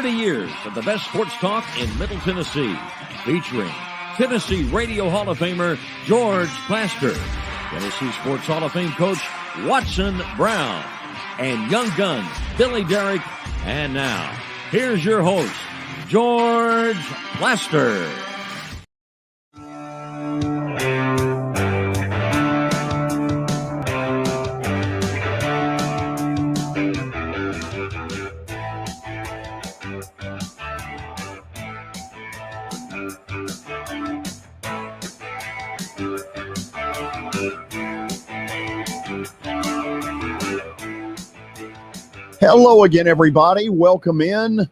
Years of the best sports talk in Middle Tennessee, featuring Tennessee Radio Hall of Famer George Plaster, Tennessee Sports Hall of Fame coach Watson Brown, and Young Guns Billy Derrick. And now, here's your host, George Plaster. Hello again, everybody. Welcome in.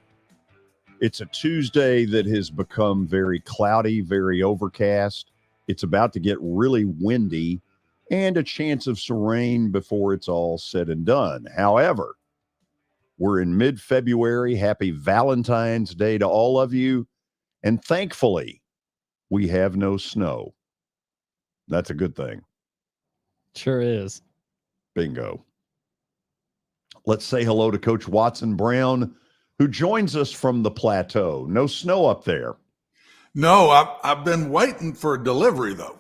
It's a Tuesday that has become very cloudy, very overcast. It's about to get really windy and a chance of some rain before it's all said and done. However, we're in mid-February. Happy Valentine's Day to all of you. And thankfully, we have no snow. That's a good thing. Sure is. Bingo. Let's say hello to Coach Watson Brown, who joins us from the plateau. No snow up there. No, I've been waiting for a delivery, though.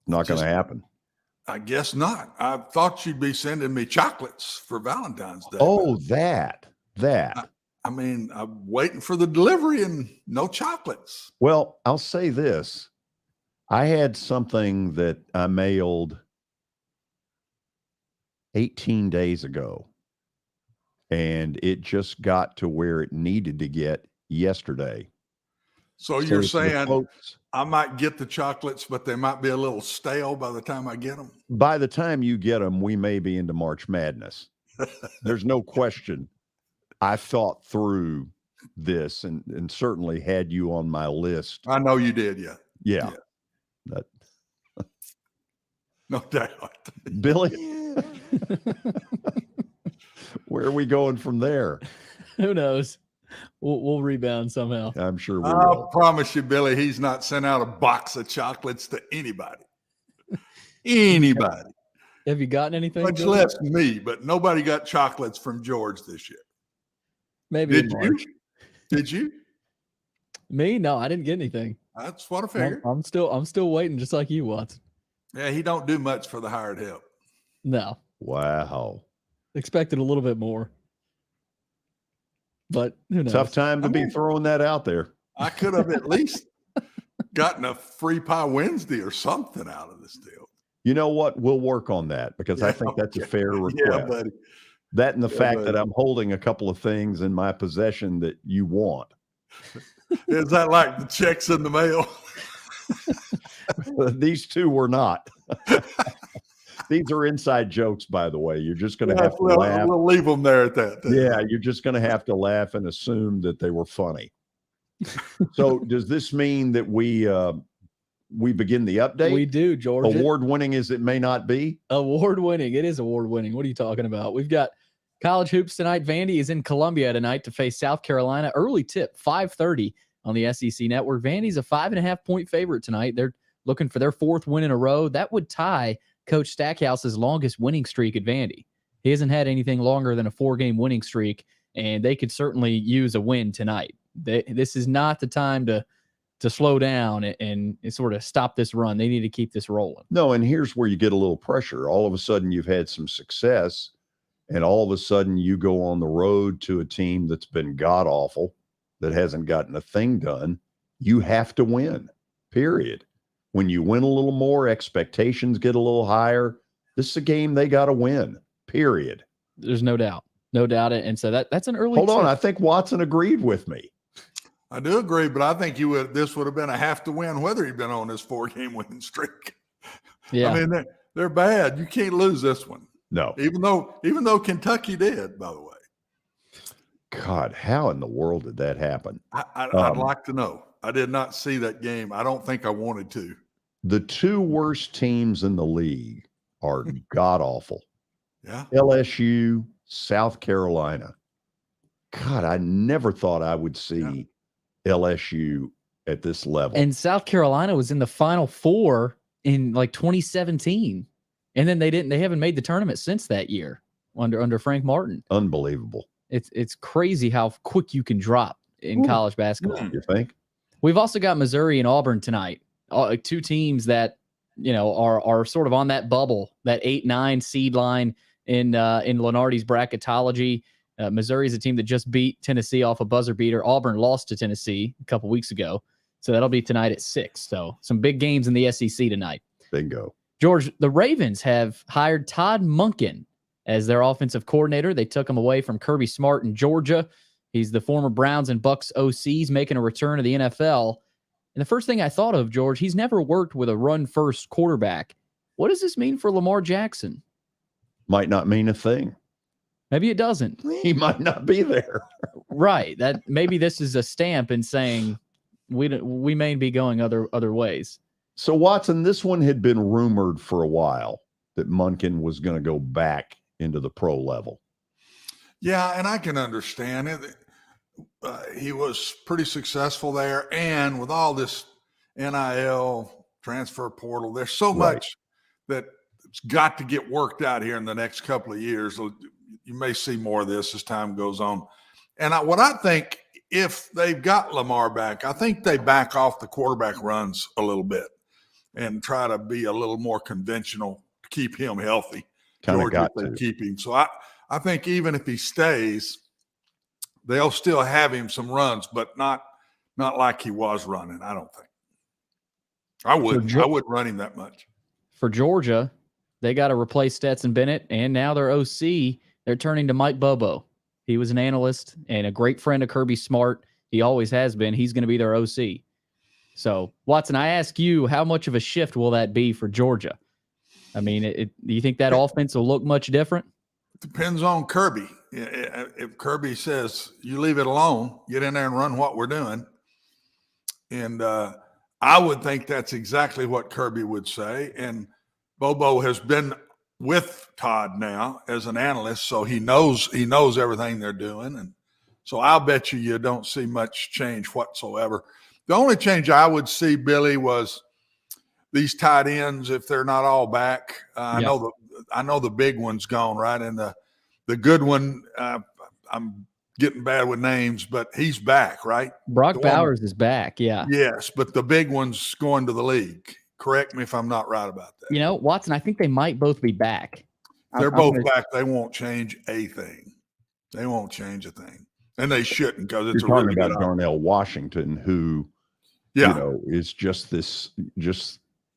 Not going to happen. I guess not. I thought you'd be sending me chocolates for Valentine's Day. Oh, that. I mean, I'm waiting for the delivery and no chocolates. Well, I'll say this. I had something that I mailed 18 days ago, and it just got to where it needed to get yesterday. So you're saying I might get the chocolates, but they might be a little stale by the time I get them? By the time you get them, we may be into March Madness. There's no question. I thought through this and certainly had you on my list. I know you did, Yeah. No doubt. Billy, where are we going from there? Who knows? We'll rebound somehow. I'm sure we I'll will. promise you, Billy, he's not sent out a box of chocolates to anybody. Anybody. Have you gotten anything? Much Billy? less me, but nobody got chocolates from George this year. Maybe Did in March. you? Did you? Me? No, I didn't get anything. That's what I figured. I'm still waiting, just like you, Watson. Yeah, he don't do much for the hired help. No. Wow. Expected a little bit more. But who knows? Tough time to be throwing that out there. I could have at least gotten a free pie Wednesday or something out of this deal. You know what? We'll work on that because I think that's a fair request. Yeah, buddy. That and the fact that I'm holding a couple of things in my possession that you want. Is that like the checks in the mail? These two were not. These are inside jokes, by the way. You're just going to have to laugh. We'll leave them there at that. Yeah, you're just going to have to laugh and assume that they were funny. So does this mean that we begin the update? We do, George. Award-winning as it may not be? Award-winning. It is award-winning. What are you talking about? We've got College hoops tonight. Vandy is in Columbia tonight to face South Carolina. Early tip, 5:30 on the SEC Network. Vandy's a 5.5-point favorite tonight. They're looking for their 4th win in a row. That would tie Coach Stackhouse's longest winning streak at Vandy. He hasn't had anything longer than a 4-game winning streak, and they could certainly use a win tonight. This is not the time to slow down and sort of stop this run. They need to keep this rolling. No, and here's where you get a little pressure. All of a sudden you've had some success, and all of a sudden you go on the road to a team that's been god-awful, that hasn't gotten a thing done. You have to win, period. When you win a little more, expectations get a little higher. This is a game they got to win, period. There's no doubt. No doubt. And so that's an early Hold on. tip. I think Watson agreed with me. I do agree, but I think this would have been a have to win whether he'd been on this 4-game winning streak. Yeah. I mean, they're bad. You can't lose this one. No. Even though Kentucky did, by the way. God, how in the world did that happen? I'd like to know. I did not see that game. I don't think I wanted to. The 2 worst teams in the league are god-awful. Yeah. LSU, South Carolina. God, I never thought I would see LSU at this level. And South Carolina was in the Final Four in like 2017. And then they haven't made the tournament since that year under Frank Martin. Unbelievable. It's crazy how quick you can drop in college basketball. You think? We've also got Missouri and Auburn tonight. 2 teams that, are sort of on that bubble, that 8-9 seed line in Lenardi's bracketology. Missouri is a team that just beat Tennessee off a buzzer beater. Auburn lost to Tennessee a couple weeks ago. So that'll be tonight at 6. So some big games in the SEC tonight. Bingo. George, the Ravens have hired Todd Monken as their offensive coordinator. They took him away from Kirby Smart in Georgia. He's the former Browns and Bucks OCs making a return to the NFL. And the first thing I thought of, George, he's never worked with a run-first quarterback. What does this mean for Lamar Jackson? Might not mean a thing. Maybe it doesn't. He might not be there. Right. That maybe this is a stamp in saying we may be going other ways. So, Watson, this one had been rumored for a while that Monken was going to go back into the pro level. Yeah, and I can understand it. He was pretty successful there. And with all this NIL, transfer portal, there's so much that it's got to get worked out here in the next couple of years. You may see more of this as time goes on. And what I think, if they've got Lamar back, I think they back off the quarterback runs a little bit and try to be a little more conventional to keep him healthy. Kind of got to keep him. So I think even if he stays, they'll still have him some runs, but not like he was running. I don't think. I wouldn't run him that much. For Georgia, they got to replace Stetson Bennett, and now their OC, they're turning to Mike Bobo. He was an analyst and a great friend of Kirby Smart. He always has been. He's going to be their OC. So, Watson, I ask you, how much of a shift will that be for Georgia? I mean, do you think that offense will look much different? Depends on Kirby. If Kirby says, you leave it alone, get in there and run what we're doing. And I would think that's exactly what Kirby would say. And Bobo has been with Todd now as an analyst, so he knows everything they're doing. And so I'll bet you don't see much change whatsoever. The only change I would see, Billy, was these tight ends, if they're not all back. I know the big one's gone, right? And the good one, I'm getting bad with names, but he's back, right? Brock Bowers is back, yeah. Yes, but the big one's going to the league. Correct me if I'm not right about that. Watson, I think they might both be back. They're both back. They won't change a thing. They won't change a thing. And they shouldn't, because it's You're talking about Darnell Washington, who is just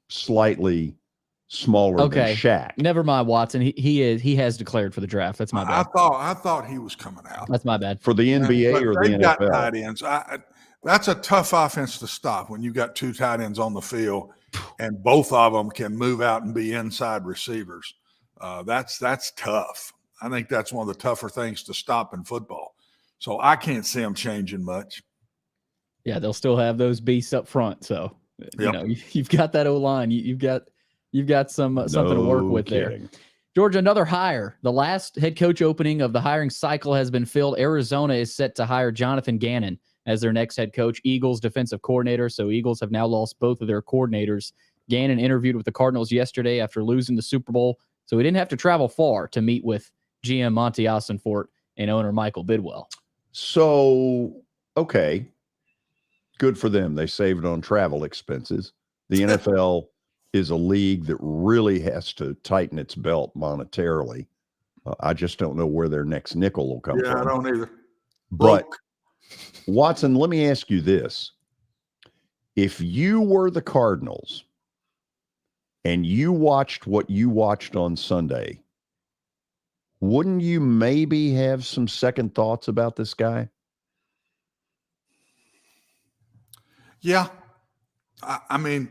slightly smaller than Shaq. Never mind, Watson. He has declared for the draft. That's my bad. I thought he was coming out. That's my bad. For the NBA or the NFL? Got tight ends. That's a tough offense to stop when you've got 2 tight ends on the field and both of them can move out and be inside receivers. That's tough. I think that's one of the tougher things to stop in football. So I can't see them changing much. Yeah, they'll still have those beasts up front. So you've got that O-line. You've got something to work with there. Georgia, another hire. The last head coach opening of the hiring cycle has been filled. Arizona is set to hire Jonathan Gannon as their next head coach, Eagles defensive coordinator. So Eagles have now lost both of their coordinators. Gannon interviewed with the Cardinals yesterday after losing the Super Bowl. So he didn't have to travel far to meet with GM Monty Ossenfort and owner Michael Bidwell. So, okay, good for them. They saved on travel expenses. The NFL is a league that really has to tighten its belt monetarily. I just don't know where their next nickel will come from. Yeah, I don't either. But Watson, let me ask you this. If you were the Cardinals and you watched what you watched on Sunday, wouldn't you maybe have some second thoughts about this guy? Yeah. I mean,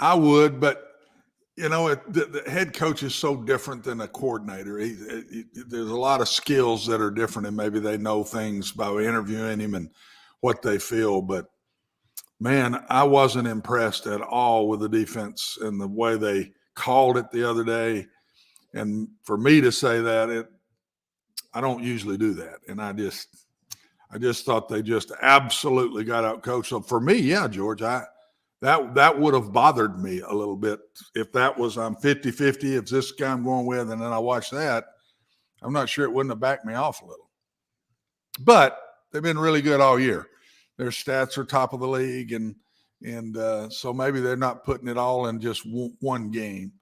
I would, but the head coach is so different than a coordinator. There's a lot of skills that are different, and maybe they know things by interviewing him and what they feel. But, man, I wasn't impressed at all with the defense and the way they called it the other day. And for me to say that, I don't usually do that. And I just thought they just absolutely got out coached. So for me, yeah, George, that would have bothered me a little bit if that was I'm 50-50. If this guy I'm going with, and then I watch that, I'm not sure it wouldn't have backed me off a little. But they've been really good all year. Their stats are top of the league, and so maybe they're not putting it all in just one game.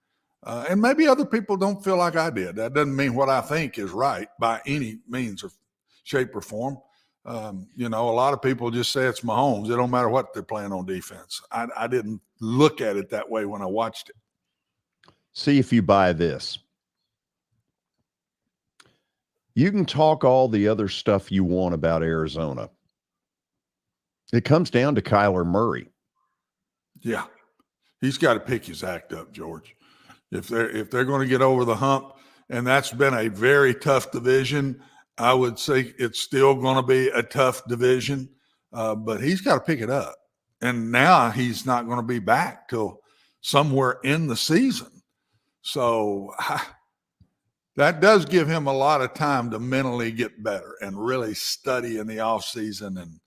And maybe other people don't feel like I did. That doesn't mean what I think is right by any means or shape or form. A lot of people just say it's Mahomes. It don't matter what they're playing on defense. I didn't look at it that way when I watched it. See if you buy this. You can talk all the other stuff you want about Arizona. It comes down to Kyler Murray. Yeah. He's got to pick his act up, George. If they're going to get over the hump, and that's been a very tough division, I would say it's still going to be a tough division, but he's got to pick it up. And now he's not going to be back till somewhere in the season. So that does give him a lot of time to mentally get better and really study in the offseason. And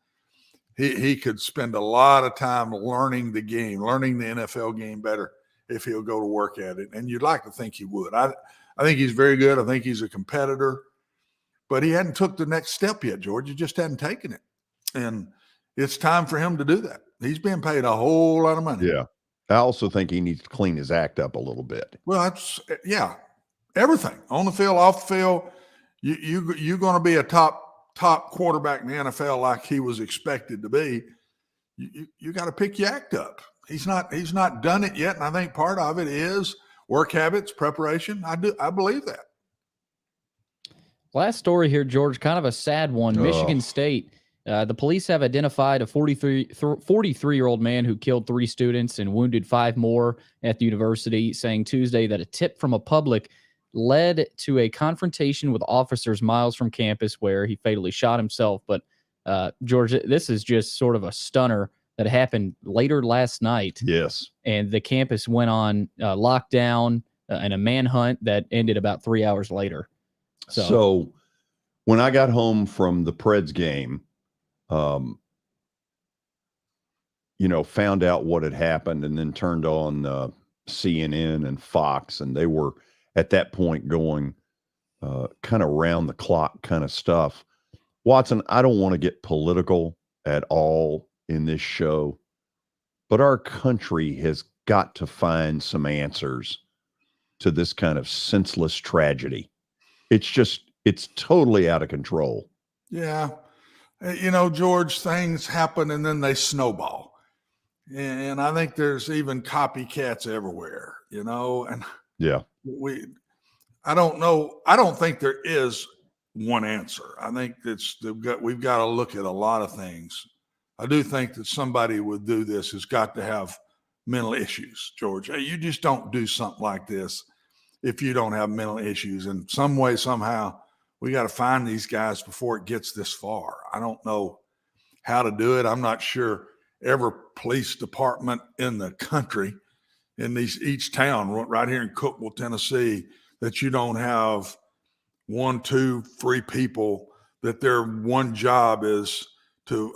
he could spend a lot of time learning the game, learning the NFL game better if he'll go to work at it. And you'd like to think he would. I think he's very good. I think he's a competitor. But he hadn't took the next step yet, George. He just hadn't taken it. And it's time for him to do that. He's being paid a whole lot of money. Yeah. I also think he needs to clean his act up a little bit. Well, everything. On the field, off the field, you're going to be a top quarterback in the NFL like he was expected to be. You got to pick your act up. He's not done it yet, and I think part of it is work habits, preparation. I believe that. Last story here, George, kind of a sad one. Michigan State, the police have identified a 43-year-old man who killed 3 students and wounded 5 more at the university, saying Tuesday that a tip from a public led to a confrontation with officers miles from campus where he fatally shot himself. But, George, this is just sort of a stunner that happened later last night. Yes. And the campus went on lockdown and a manhunt that ended about 3 hours later. So when I got home from the Preds game, found out what had happened and then turned on CNN and Fox, and they were at that point going kind of round the clock kind of stuff. Watson, I don't want to get political at all in this show, but our country has got to find some answers to this kind of senseless tragedy. It's totally out of control. Yeah. George, things happen and then they snowball. And I think there's even copycats everywhere, and yeah, I don't know. I don't think there is one answer. I think we've got to look at a lot of things. I do think that somebody would do this has got to have mental issues, George. You just don't do something like this if you don't have mental issues. In some way, somehow, we got to find these guys before it gets this far. I don't know how to do it. I'm not sure every police department in the country, in each town, right here in Cookeville, Tennessee, that you don't have 1, 2, 3 people that their one job is to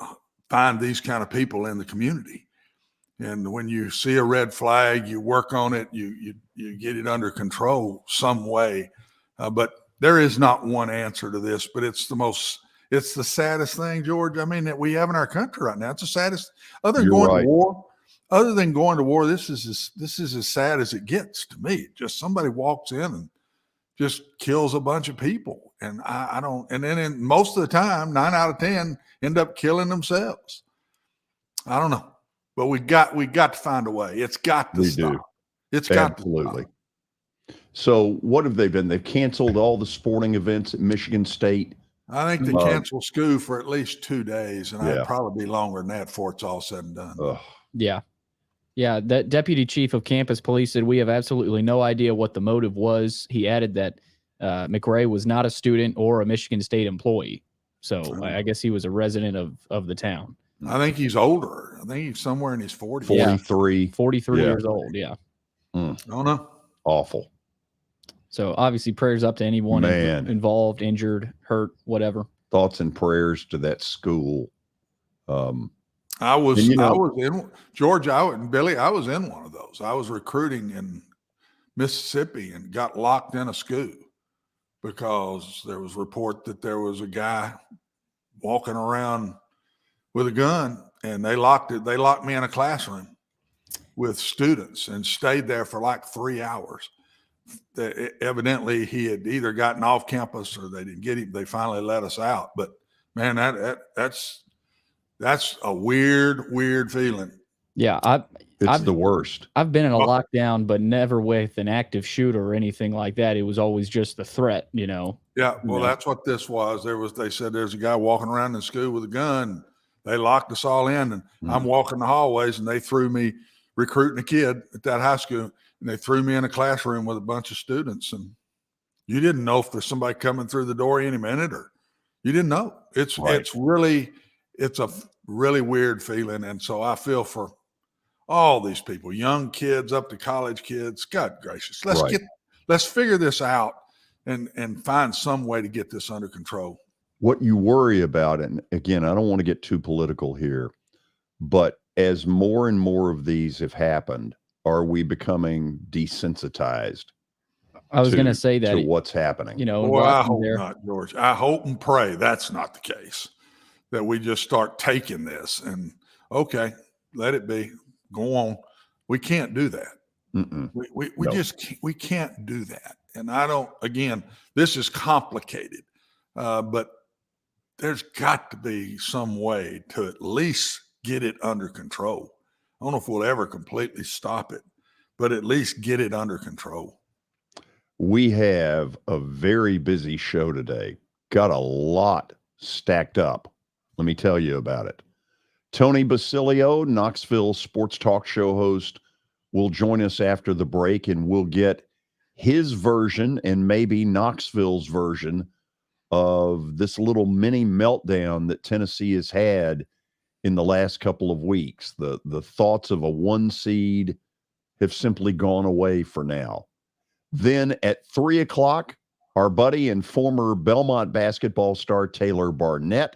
find these kind of people in the community. And when you see a red flag, you work on it, you get it under control some way. But there is not one answer to this, but it's the saddest thing, George, I mean, that we have in our country right now. It's the saddest, other than going to war, this is as sad as it gets to me. Just somebody walks in and just kills a bunch of people. And I don't, and then most of the time, 9 out of 10 end up killing themselves. I don't know, but we got to find a way. It's got to stop. It's got to stop. So what have they been? They've canceled all the sporting events at Michigan State. I think they canceled school for at least 2 days, and it'd probably be longer than that before it's all said and done. Yeah. Yeah, that deputy chief of campus police said, we have absolutely no idea what the motive was. He added that McRae was not a student or a Michigan State employee. So I guess he was a resident of the town. I think he's older. I think he's somewhere in his 40s. 43. 43 years old, yeah. I don't know. Awful. So obviously prayers up to anyone involved, injured, hurt, whatever. Thoughts and prayers to that school. I was in George, Billy, I was in one of those. I was recruiting in Mississippi and got locked in a school because there was a report that there was a guy walking around with a gun, and they locked me in a classroom with students and stayed there for like 3 hours. Evidently he had either gotten off campus or they didn't get him. They finally let us out. But man, that's a weird feeling. Yeah. It's the worst. I've been in a lockdown, but never with an active shooter or anything like that. It was always just the threat, you know? Yeah. Well, that's what this was. They said there's a guy walking around in school with a gun. They locked us all in, and I'm walking the hallways, and they threw me recruiting a kid at that high school, and they threw me in a classroom with a bunch of students. And you didn't know if there's somebody coming through the door any minute, or you didn't know. It's a really weird feeling. And so I feel for all these people, young kids up to college kids. God gracious, let's figure this out and find some way to get this under control. What you worry about, and again, I don't want to get too political here, but as more and more of these have happened, are we becoming desensitized? I was going to say that to what's happening. You know, well, I hope not, George. I hope and pray that's not the case. That we just start taking this and okay, let it be. Go on. We can't do that. We can't do that. And I don't. Again, this is complicated, but there's got to be some way to at least get it under control. I don't know if we'll ever completely stop it, but at least get it under control. We have a very busy show today. Got a lot stacked up. Let me tell you about it. Tony Basilio, Knoxville sports talk show host, will join us after the break, and we'll get his version and maybe Knoxville's version of this little mini meltdown that Tennessee has had in the last couple of weeks. The thoughts of a 1 seed have simply gone away for now. Then at 3 o'clock, our buddy and former Belmont basketball star Taylor Barnette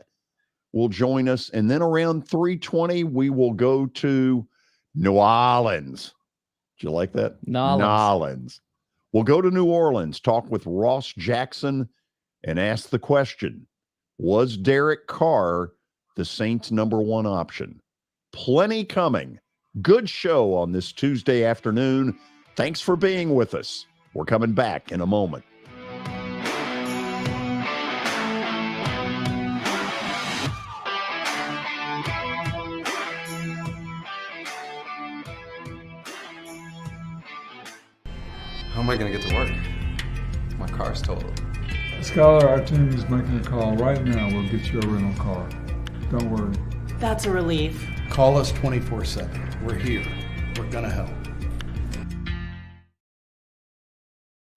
will join us. And then around 3:20, we will go to New Orleans. Did you like that? New Orleans. We'll go to New Orleans, talk with Ross Jackson, and ask the question, was Derek Carr the Saints' #1 option? Plenty coming. Good show on this Tuesday afternoon. Thanks for being with us. We're coming back in a moment. How am I going to get to work? My car's totaled. Skylar, our team is making a call right now. We'll get you a rental car. Don't worry. That's a relief. Call us 24/7. We're here. We're going to help.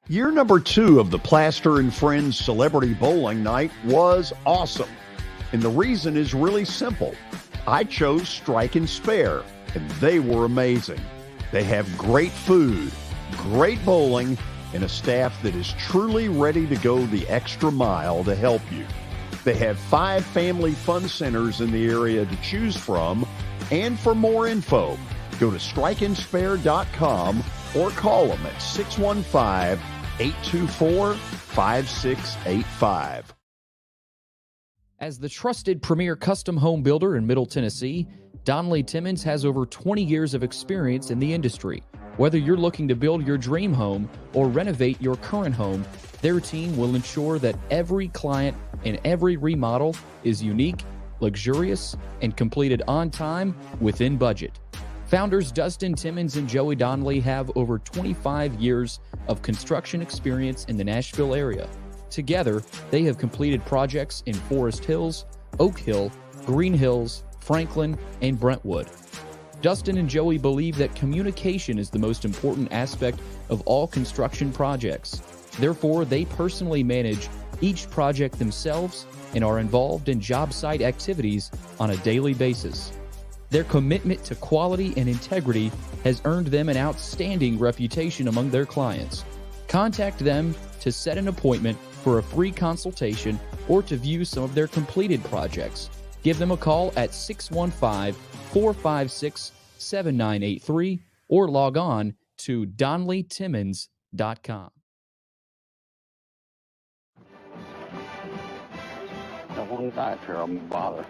Year number 2 of the Plaster and Friends Celebrity Bowling Night was awesome. And the reason is really simple. I chose Strike and Spare, and they were amazing. They have great food, great bowling, and a staff that is truly ready to go the extra mile to help you. They have 5 family fun centers in the area to choose from, and for more info, go to strikeandspare.com or call them at 615-824-5685. As the trusted premier custom home builder in Middle Tennessee, Donnelly Timmons has over 20 years of experience in the industry. Whether you're looking to build your dream home or renovate your current home, their team will ensure that every client and every remodel is unique, luxurious, and completed on time within budget. Founders Dustin Timmons and Joey Donnelly have over 25 years of construction experience in the Nashville area. Together, they have completed projects in Forest Hills, Oak Hill, Green Hills, Franklin, and Brentwood. Dustin and Joey believe that communication is the most important aspect of all construction projects. Therefore, they personally manage each project themselves and are involved in job site activities on a daily basis. Their commitment to quality and integrity has earned them an outstanding reputation among their clients. Contact them to set an appointment for a free consultation or to view some of their completed projects. Give them a call at 615-456-7983 or log on to DonnellyTimmons.com. I won't die if you're a bother.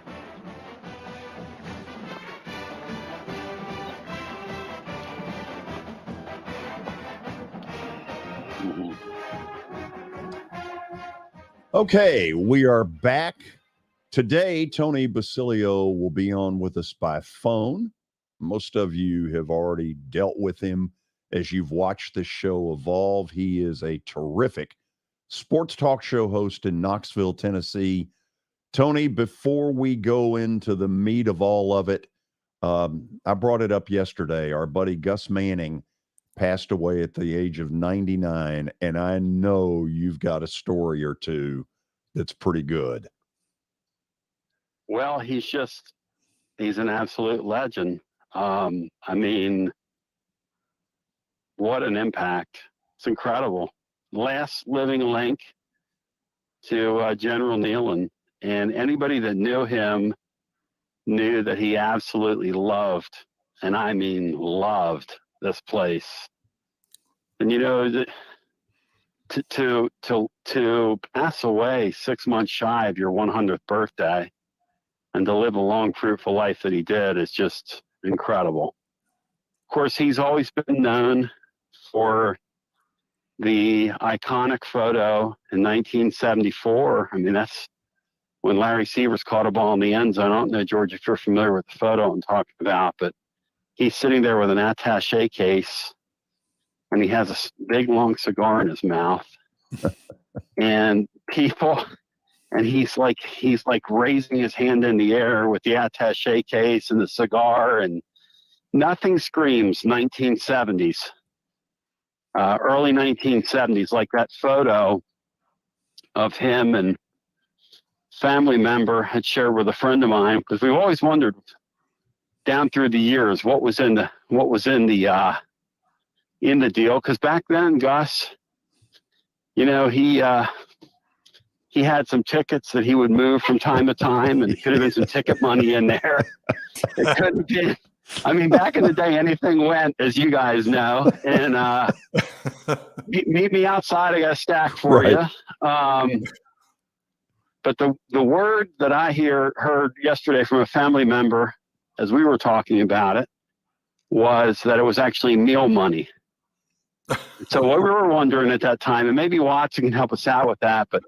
Okay, we are back. Today, Tony Basilio will be on with us by phone. Most of you have already dealt with him as you've watched this show evolve. He is a terrific sports talk show host in Knoxville, Tennessee. Tony, before we go into the meat of all of it, I brought it up yesterday. Our buddy Gus Manning passed away at the age of 99, and I know you've got a story or two that's pretty good. Well, he's an absolute legend. I mean, what an impact. It's incredible. Last living link to General Nealon. And anybody that knew him knew that he absolutely loved, and I mean loved, this place. And, you know, to pass away 6 months shy of your 100th birthday and to live a long, fruitful life that he did is just incredible. Of course, he's always been known for the iconic photo in 1974. I mean, that's when Larry Sievers caught a ball in the end zone. I don't know, George, if you're familiar with the photo I'm talking about, but he's sitting there with an attaché case, and he has a big, long cigar in his mouth. And he's like raising his hand in the air with the attaché case and the cigar, and nothing screams 1970s, early 1970s, like that photo of him and family member had shared with a friend of mine, because we've always wondered down through the years what was in the deal. Because back then, Gus, you know, he had some tickets that he would move from time to time, and it could have been some ticket money in there. It couldn't be. I mean, back in the day, anything went, as you guys know. And meet me outside. I got a stack for you. But the word that I heard yesterday from a family member, as we were talking about it, was that it was actually meal money. So what we were wondering at that time, and maybe Watson can help us out with that, but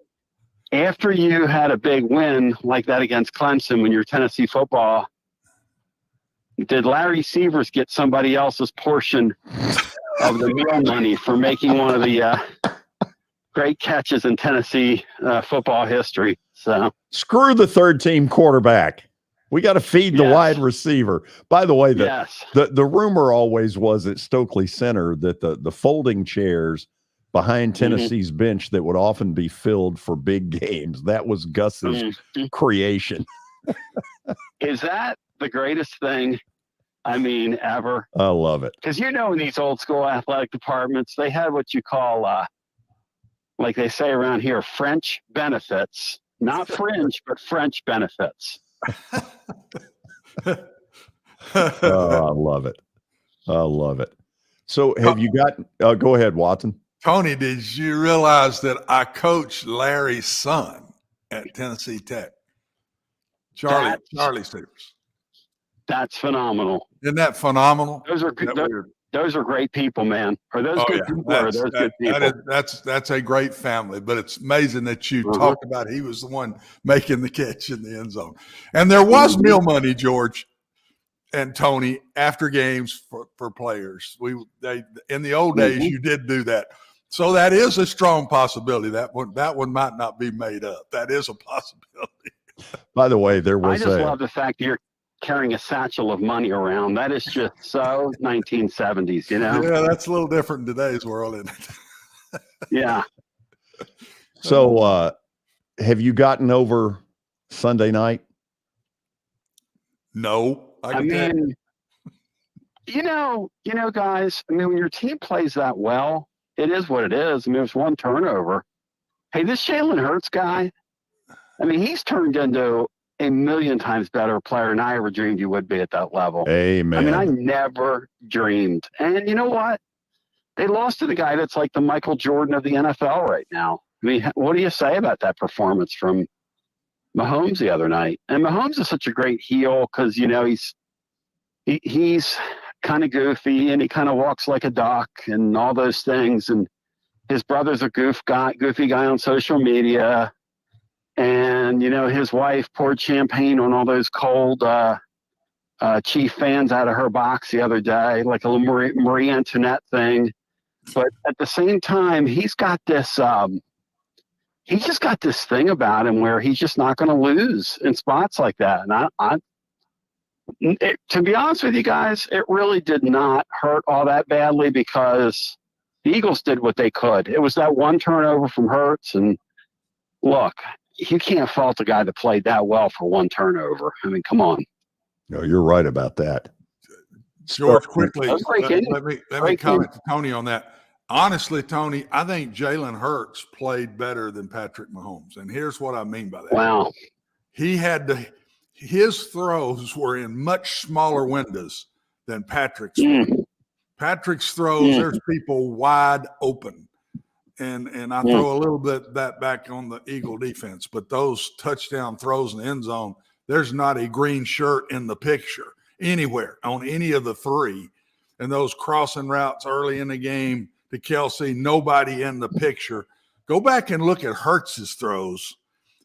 after you had a big win like that against Clemson when you're Tennessee football, did Larry Sievers get somebody else's portion of the meal money for making one of the great catches in Tennessee football history? So screw the third team quarterback. We got to feed the wide receiver. By the way, the rumor always was at Stokely Center that the folding chairs behind Tennessee's bench that would often be filled for big games, that was Gus's creation. Is that the greatest thing I mean, ever. I love it. Because in these old school athletic departments, they had what you call, like they say around here, French benefits. Not fringe, but French benefits. I love it. I love it. So have you got, go ahead, Watson. Tony, did you realize that I coached Larry's son at Tennessee Tech? Charlie Stevens. That's phenomenal. Isn't that phenomenal? Those are great people, man. Are those good people? Or are those good people? That's a great family, but it's amazing that you talked about he was the one making the catch in the end zone. And there was meal money, George and Tony, after games for players. In the old days, you did do that. So that is a strong possibility. That one might not be made up. That is a possibility. By the way, there was I just love the fact that you're carrying a satchel of money around. That is just so 1970s, Yeah, that's a little different in today's world, isn't it? Yeah. So have you gotten over Sunday night? No. I mean, guys, I mean, when your team plays that well, it is what it is. I mean, there's one turnover. Hey, this Jalen Hurts guy, I mean, he's turned into a million times better player than I ever dreamed he would be at that level. Amen. I mean, I never dreamed. And you know what? They lost to the guy that's like the Michael Jordan of the NFL right now. I mean, what do you say about that performance from Mahomes the other night? And Mahomes is such a great heel because, he's kind of goofy and he kind of walks like a duck and all those things. And his brother's a goofy guy on social media. And, his wife poured champagne on all those cold Chief fans out of her box the other day, like a little Marie Antoinette thing. But at the same time, he's got this he's just got this thing about him where he's just not going to lose in spots like that. And to be honest with you guys, it really did not hurt all that badly because the Eagles did what they could. It was that one turnover from Hurts. And look, you can't fault a guy that played that well for one turnover. I mean, come on. No, you're right about that. George, quickly, let me comment to Tony on that. Honestly, Tony, I think Jalen Hurts played better than Patrick Mahomes. And here's what I mean by that. Wow. His throws were in much smaller windows than Patrick's. Patrick's throws, there's people wide open. And I throw a little bit that back on the Eagle defense. But those touchdown throws in the end zone, there's not a green shirt in the picture anywhere on any of the three. And those crossing routes early in the game to Kelsey, nobody in the picture. Go back and look at Hurts's throws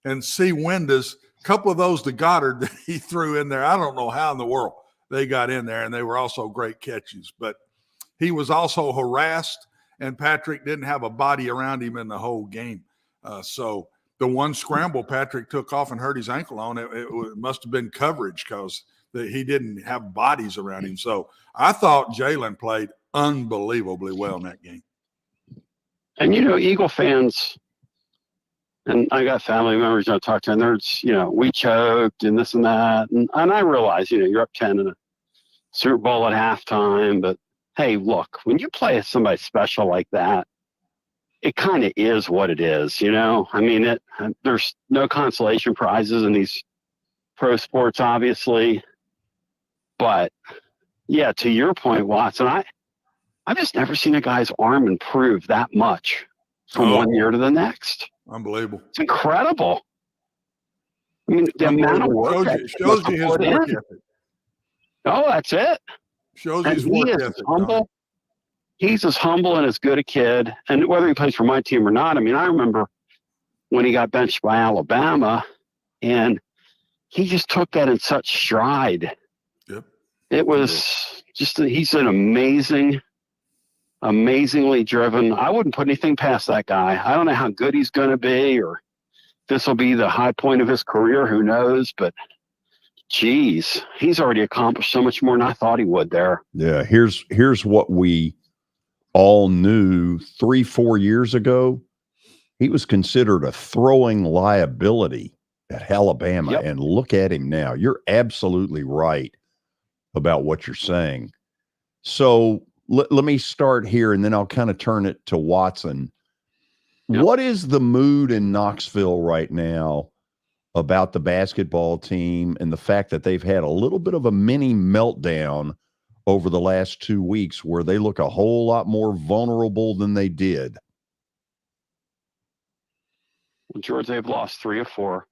and see windows. A couple of those to Goddard that he threw in there. I don't know how in the world they got in there, and they were also great catches. But he was also harassed, and Patrick didn't have a body around him in the whole game. So the one scramble Patrick took off and hurt his ankle on, it must have been coverage because he didn't have bodies around him. So I thought Jalen played unbelievably well in that game. And, Eagle fans, and I got family members I talk to, and they're, we choked and this and that. And I realize, you're up 10 in a Super Bowl at halftime. But, hey, look, when you play somebody special like that, it kind of is what it is, I mean, there's no consolation prizes in these pro sports, obviously. But, yeah, to your point, Watson, I've just never seen a guy's arm improve that much from one year to the next. Unbelievable. It's incredible. I mean, the amount of work shows you his work ethic. Oh, that's it. Shows you his work ethic. Humble. He's as humble and as good a kid. And whether he plays for my team or not, I mean, I remember when he got benched by Alabama, and he just took that in such stride. Yep. It was just, he's an amazingly driven. I wouldn't put anything past that guy. I don't know how good he's going to be, or this will be the high point of his career. Who knows? But geez, he's already accomplished so much more than I thought he would there. Yeah. Here's what we all knew 3-4 years ago. He was considered a throwing liability at Alabama. Yep. And look at him now. You're absolutely right. about what you're saying. So let me start here, and then I'll kind of turn it to Watson. Yep. What is the mood in Knoxville right now about the basketball team and the fact that they've had a little bit of a mini meltdown over the last 2 weeks where they look a whole lot more vulnerable than they did? Well, George, they've lost 3 of 4.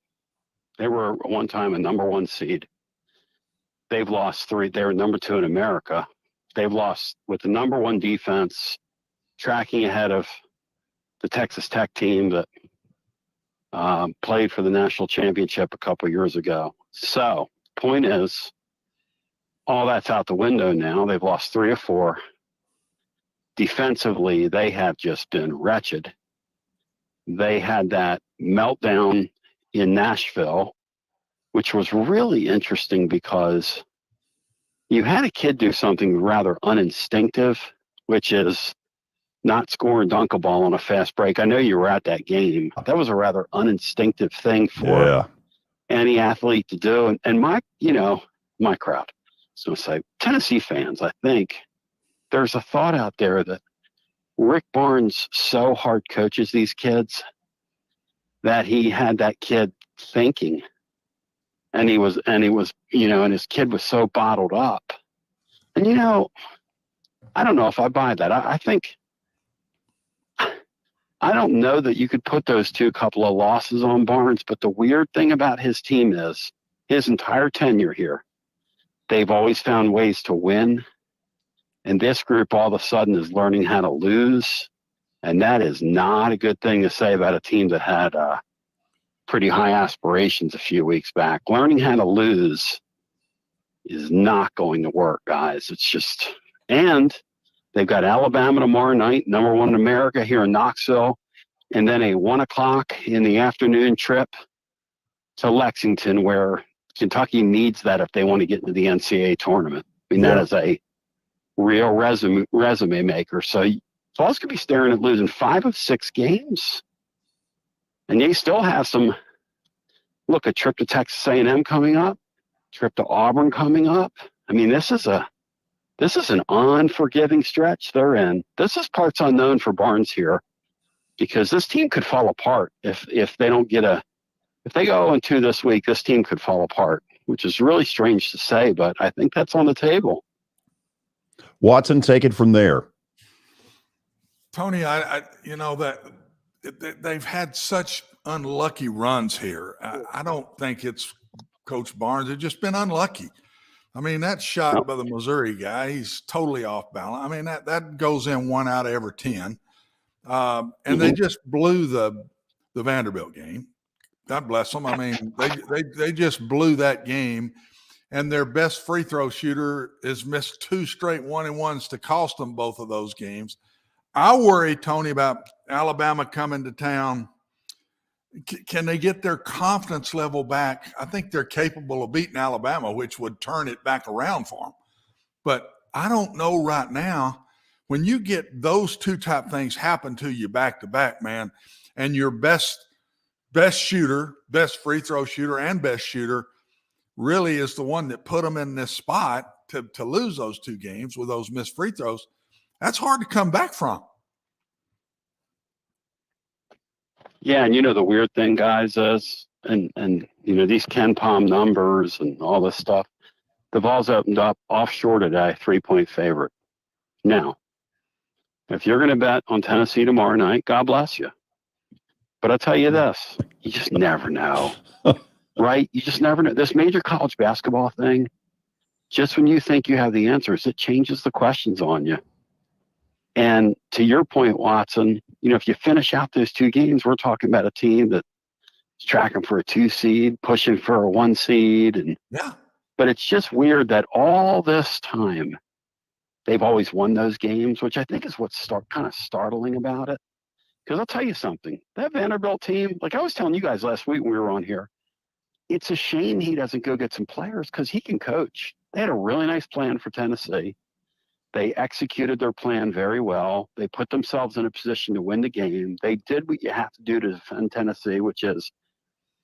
They were at one time a number 1 seed. They've lost 3. They were number 2 in America. They've lost with the number 1 defense, tracking ahead of the Texas Tech team that played for the national championship a couple years ago. So, point is, all that's out the window now. They've lost 3 of 4. Defensively, they have just been wretched. They had that meltdown in Nashville, which was really interesting because you had a kid do something rather uninstinctive, which is not score and dunk a ball on a fast break. I know you were at that game. That was a rather uninstinctive thing for any athlete to do. And my crowd, so to say, Tennessee fans, I think there's a thought out there that Rick Barnes so hard coaches these kids that he had that kid thinking, and he was, and his kid was so bottled up. And, I don't know if I buy that. I think, I don't know that you could put those 2 couple of losses on Barnes, but the weird thing about his team is his entire tenure here, they've always found ways to win. And this group all of a sudden is learning how to lose. And that is not a good thing to say about a team that had pretty high aspirations a few weeks back. Learning how to lose is not going to work, guys. It's just, and they've got Alabama tomorrow night, number 1 in America here in Knoxville, and then a 1:00 in the afternoon trip to Lexington, where Kentucky needs that if they want to get into the NCAA tournament. I mean, that is a real resume maker. So Vols could be staring at losing 5 of 6 games. And they still have a trip to Texas A&M coming up, trip to Auburn coming up. I mean, this is an unforgiving stretch they're in. This is parts unknown for Barnes here, because this team could fall apart if they don't get if they go 0-2 this week, this team could fall apart, which is really strange to say, but I think that's on the table. Watson, take it from there. Tony, they've had such unlucky runs here. I don't think it's Coach Barnes. They've just been unlucky. I mean, that shot by the Missouri guy, he's totally off balance. I mean, that goes in 1 out of every 10. And they just blew the Vanderbilt game. God bless them. I mean, they just blew that game. And their best free throw shooter has missed 2 straight 1-and-1s to cost them both of those games. I worry, Tony, about Alabama coming to town. Can they get their confidence level back? I think they're capable of beating Alabama, which would turn it back around for them. But I don't know right now. When you get those 2 type things happen to you back to back, man, and your best shooter, best free throw shooter, and best shooter really is the one that put them in this spot to lose those 2 games with those missed free throws, that's hard to come back from. Yeah, and the weird thing, guys, is, and these Ken Palm numbers and all this stuff, the Vols opened up offshore today, 3-point favorite. Now, if you're going to bet on Tennessee tomorrow night, God bless you. But I'll tell you this, you just never know, right? You just never know. This major college basketball thing, just when you think you have the answers, it changes the questions on you. And to your point, Watson, if you finish out those 2 games, we're talking about a team that's tracking for a 2 seed, pushing for a 1 seed. But it's just weird that all this time they've always won those games, which I think is what's kind of startling about it. Because I'll tell you something, that Vanderbilt team, like I was telling you guys last week when we were on here, it's a shame he doesn't go get some players because he can coach. They had a really nice plan for Tennessee. They executed their plan very well. They put themselves in a position to win the game. They did what you have to do to defend Tennessee, which is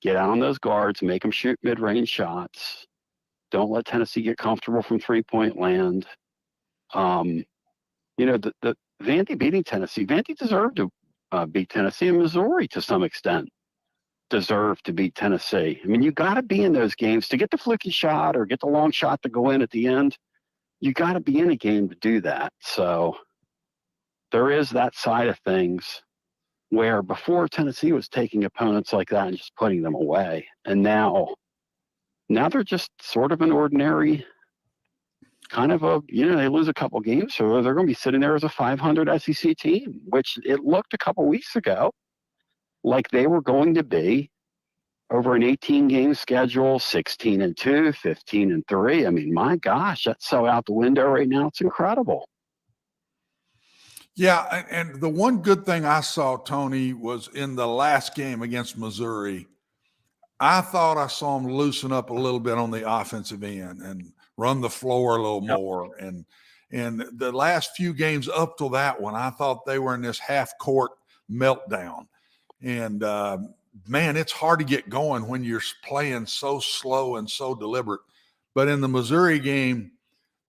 get out on those guards, make them shoot mid-range shots. Don't let Tennessee get comfortable from 3-point land. The Vandy beating Tennessee. Vandy deserved to beat Tennessee, and Missouri to some extent deserved to beat Tennessee. I mean, you got to be in those games to get the fluky shot or get the long shot to go in at the end. You got to be in a game to do that. So there is that side of things where before Tennessee was taking opponents like that and just putting them away. And now they're just sort of an ordinary kind of they lose a couple games, so they're going to be sitting there as a 500 SEC team, which it looked a couple weeks ago like they were going to be over an 18-game schedule, 16-2, 15-3. I mean, my gosh, that's so out the window right now. It's incredible. Yeah, and the one good thing I saw, Tony, was in the last game against Missouri. I thought I saw them loosen up a little bit on the offensive end and run the floor a little more. And the last few games up till that one, I thought they were in this half-court meltdown. And, man, it's hard to get going when you're playing so slow and so deliberate. But in the Missouri game,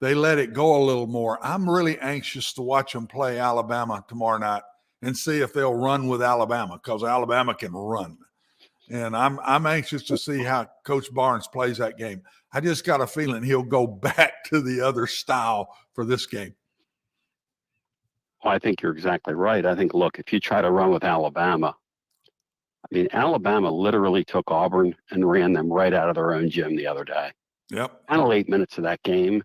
they let it go a little more. I'm really anxious to watch them play Alabama tomorrow night and see if they'll run with Alabama, because Alabama can run. And I'm anxious to see how Coach Barnes plays that game. I just got a feeling he'll go back to the other style for this game. Well, I think you're exactly right. I think, look, if you try to run with Alabama, I mean, Alabama literally took Auburn and ran them right out of their own gym the other day. Yep. Final 8 minutes of that game,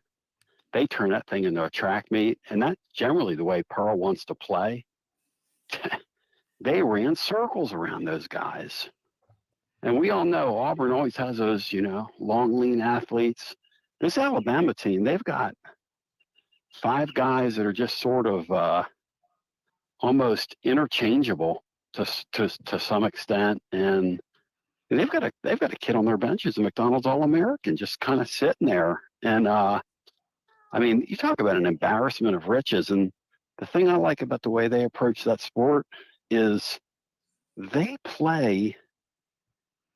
they turn that thing into a track meet, and that's generally the way Pearl wants to play. They ran circles around those guys. And we all know Auburn always has those, long, lean athletes. This Alabama team, they've got 5 guys that are just sort of almost interchangeable to some extent, and they've got a kid on their bench who's a McDonald's All-American, just kind of sitting there. And I mean, you talk about an embarrassment of riches. And the thing I like about the way they approach that sport is they play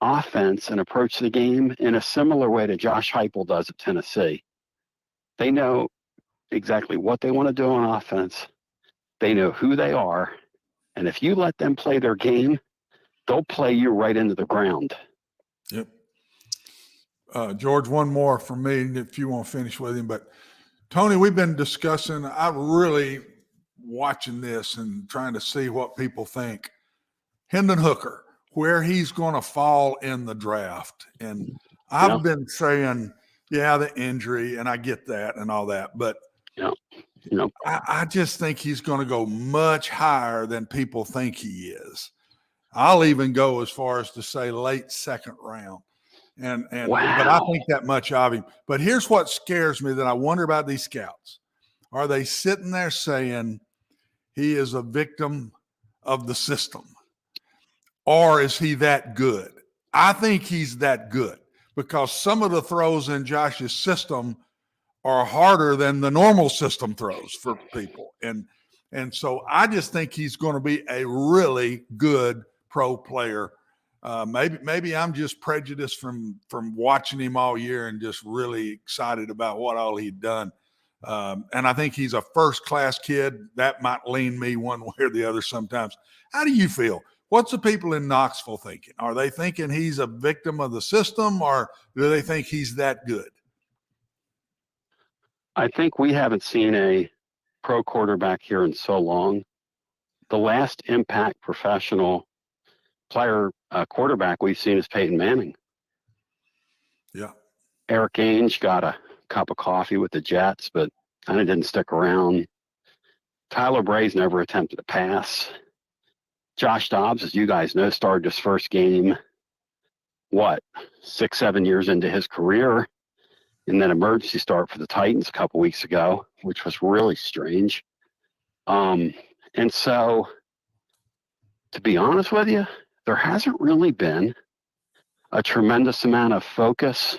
offense and approach the game in a similar way to Josh Heupel does at Tennessee. They know exactly what they want to do on offense. They know who they are. And if you let them play their game, they'll play you right into the ground. Yep. George, one more from me if you want to finish with him. But, Tony, we've been discussing, I'm really watching this and trying to see what people think. Hendon Hooker, where he's going to fall in the draft. And I've been saying, the injury, and I get that and all that. But I just think he's going to go much higher than people think he is. I'll even go as far as to say late second round. And wow. But I think that much of him. But here's what scares me that I wonder about these scouts. Are they sitting there saying he is a victim of the system? Or is he that good? I think he's that good, because some of the throws in Josh's system are harder than the normal system throws for people. And so I just think he's going to be a really good pro player. Maybe I'm just prejudiced from watching him all year and just really excited about what all he'd done. And I think he's a first-class kid. That might lean me one way or the other sometimes. How do you feel? What's the people in Knoxville thinking? Are they thinking he's a victim of the system, or do they think he's that good? I think we haven't seen a pro quarterback here in so long. The last impact professional player quarterback we've seen is Peyton Manning. Yeah. Eric Ainge got a cup of coffee with the Jets, but kind of didn't stick around. Tyler Bray's never attempted a pass. Josh Dobbs, as you guys know, started his first game, 6-7 years into his career, and then emergency start for the Titans a couple weeks ago, which was really strange. And so, to be honest with you, there hasn't really been a tremendous amount of focus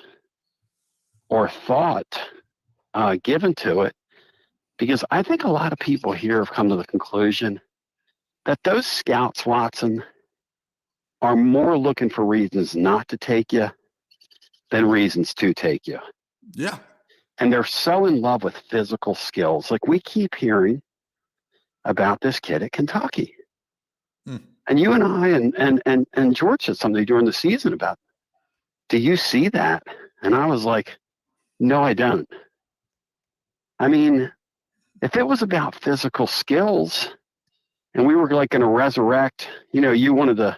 or thought given to it, because I think a lot of people here have come to the conclusion that those scouts, Watson, are more looking for reasons not to take you than reasons to take you. Yeah. And they're so in love with physical skills. Like, we keep hearing about this kid at Kentucky. And you and I and George said something during the season about, do you see that? And I was like, no, I don't. I mean, if it was about physical skills and we were like going to resurrect, you wanted to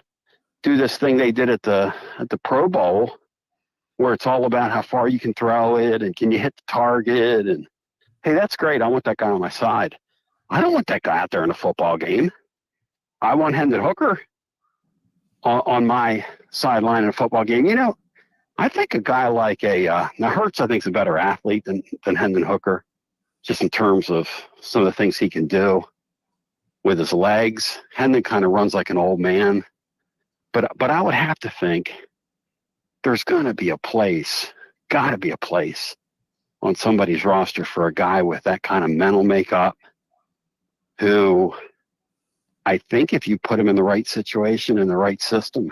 do this thing they did at the Pro Bowl where it's all about how far you can throw it and can you hit the target, and hey, that's great. I want that guy on my side. I don't want that guy out there in a football game. I want Hendon Hooker on my sideline in a football game. I think a guy like now Hurts, I think, is a better athlete than Hendon Hooker, just in terms of some of the things he can do with his legs. Hendon kind of runs like an old man. But I would have to think there's got to be a place on somebody's roster for a guy with that kind of mental makeup who I think if you put him in the right situation, in the right system,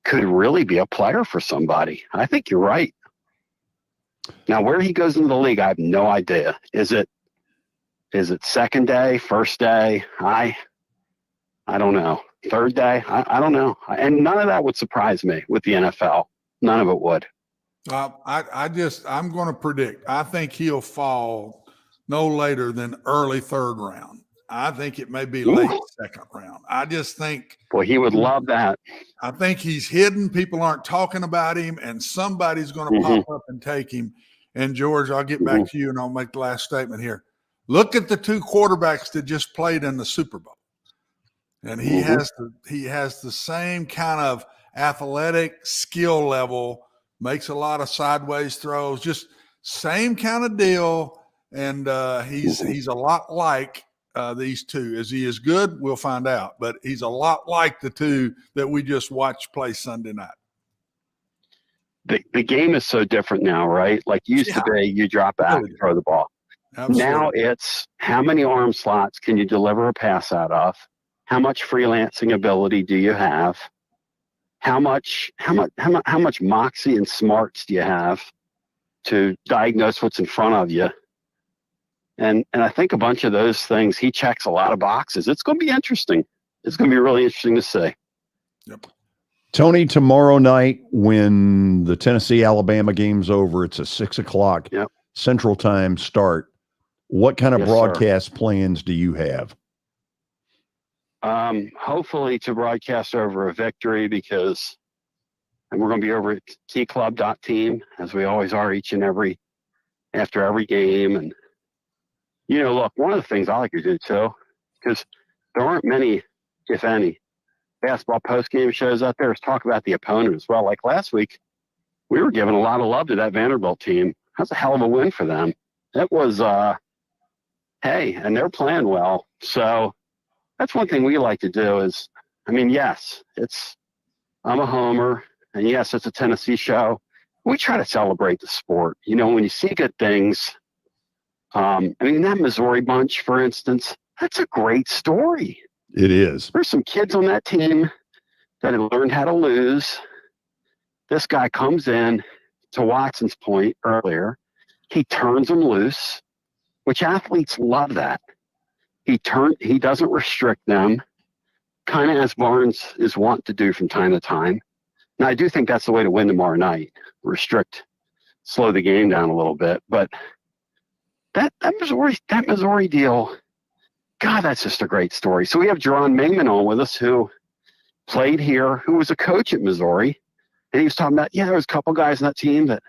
could really be a player for somebody. I think you're right. Now, where he goes into the league, I have no idea. Is it second day, first day? I don't know. Third day? I don't know. And none of that would surprise me with the NFL. None of it would. I'm going to predict. I think he'll fall no later than early third round. I think it may be late second round. I just think. Boy, he would love that. I think he's hidden. People aren't talking about him, and somebody's going to pop up and take him. And George, I'll get back to you, and I'll make the last statement here. Look at the two quarterbacks that just played in the Super Bowl, and he has the same kind of athletic skill level. Makes a lot of sideways throws, just same kind of deal. And he's a lot like these two. Is he as good? We'll find out. But he's a lot like the two that we just watched play Sunday night. The game is so different now, right? Like used to be, you drop back and throw the ball. Absolutely. Now it's how many arm slots can you deliver a pass out of? How much freelancing ability do you have? How much moxie and smarts do you have to diagnose what's in front of you? And I think a bunch of those things, he checks a lot of boxes. It's going to be interesting. It's going to be really interesting to see. Yep. Tony, tomorrow night when the Tennessee-Alabama game's over, it's a 6:00 Central Time start. What kind of broadcast plans do you have? Hopefully to broadcast over a victory, because we're going to be over at keyclub.team, as we always are after every game. And, look, one of the things I like to do too, because there aren't many, if any, basketball post-game shows out there, is talk about the opponent as well. Like last week, we were giving a lot of love to that Vanderbilt team. That's a hell of a win for them. It was, and they're playing well. So that's one thing we like to do is, yes, I'm a homer, and yes, it's a Tennessee show. We try to celebrate the sport. When you see good things, that Missouri bunch, for instance, that's a great story. It is. There's some kids on that team that had learned how to lose. This guy comes in, to Watson's point earlier, he turns them loose, which athletes love that. He doesn't restrict them, kind of as Barnes is wont to do from time to time. Now, I do think that's the way to win tomorrow night. Slow the game down a little bit. But that Missouri deal, God, that's just a great story. So we have Jerron Mangman on with us, who played here, who was a coach at Missouri. And he was talking about, there was a couple guys on that team that,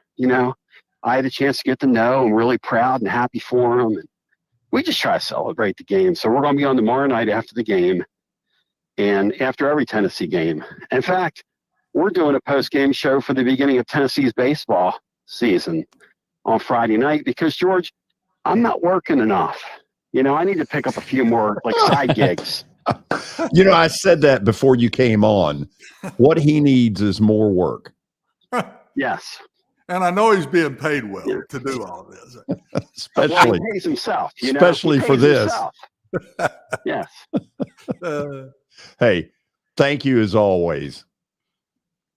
I had a chance to get to know. I'm really proud and happy for them. And we just try to celebrate the game. So we're going to be on tomorrow night after the game and after every Tennessee game. In fact, we're doing a post-game show for the beginning of Tennessee's baseball season on Friday night because, George, I'm not working enough. I need to pick up a few more side gigs. I said that before you came on. What he needs is more work. Yes. And I know he's being paid well to do all of this. Especially, he pays himself. Especially for this. Yes. Hey, thank you as always.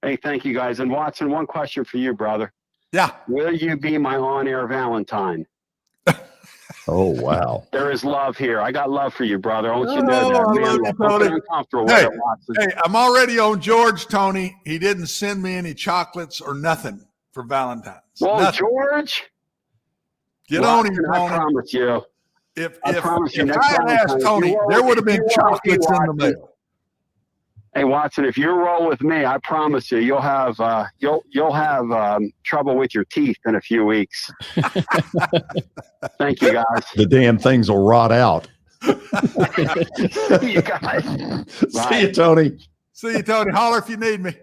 Hey, thank you guys. And Watson, one question for you, brother. Yeah. Will you be my on-air Valentine? Oh, wow. There is love here. I got love for you, brother. I want you to know Oh, that. I Man, love you, look, don't Tony. get uncomfortable Hey, with it, Watson. Hey, I'm already on George, Tony. He didn't send me any chocolates or nothing for Valentine's. Well, Nothing. George, Get on him, Watson, I Tony. promise you. If I promise you, if next I had Valentine's, asked if Tony, you roll there with- would have if been you roll with me, chocolates in the Watson, mail. Hey, Watson, if you roll with me, I promise you, you'll have trouble with your teeth in a few weeks. Thank you, guys. The damn things will rot out. See you guys. See you, Tony. See you, Tony. Holler if you need me.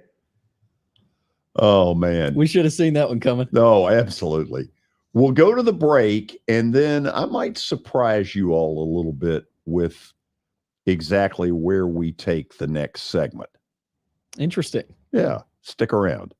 Oh, man. We should have seen that one coming. No, absolutely. We'll go to the break, and then I might surprise you all a little bit with exactly where we take the next segment. Interesting. Yeah, stick around.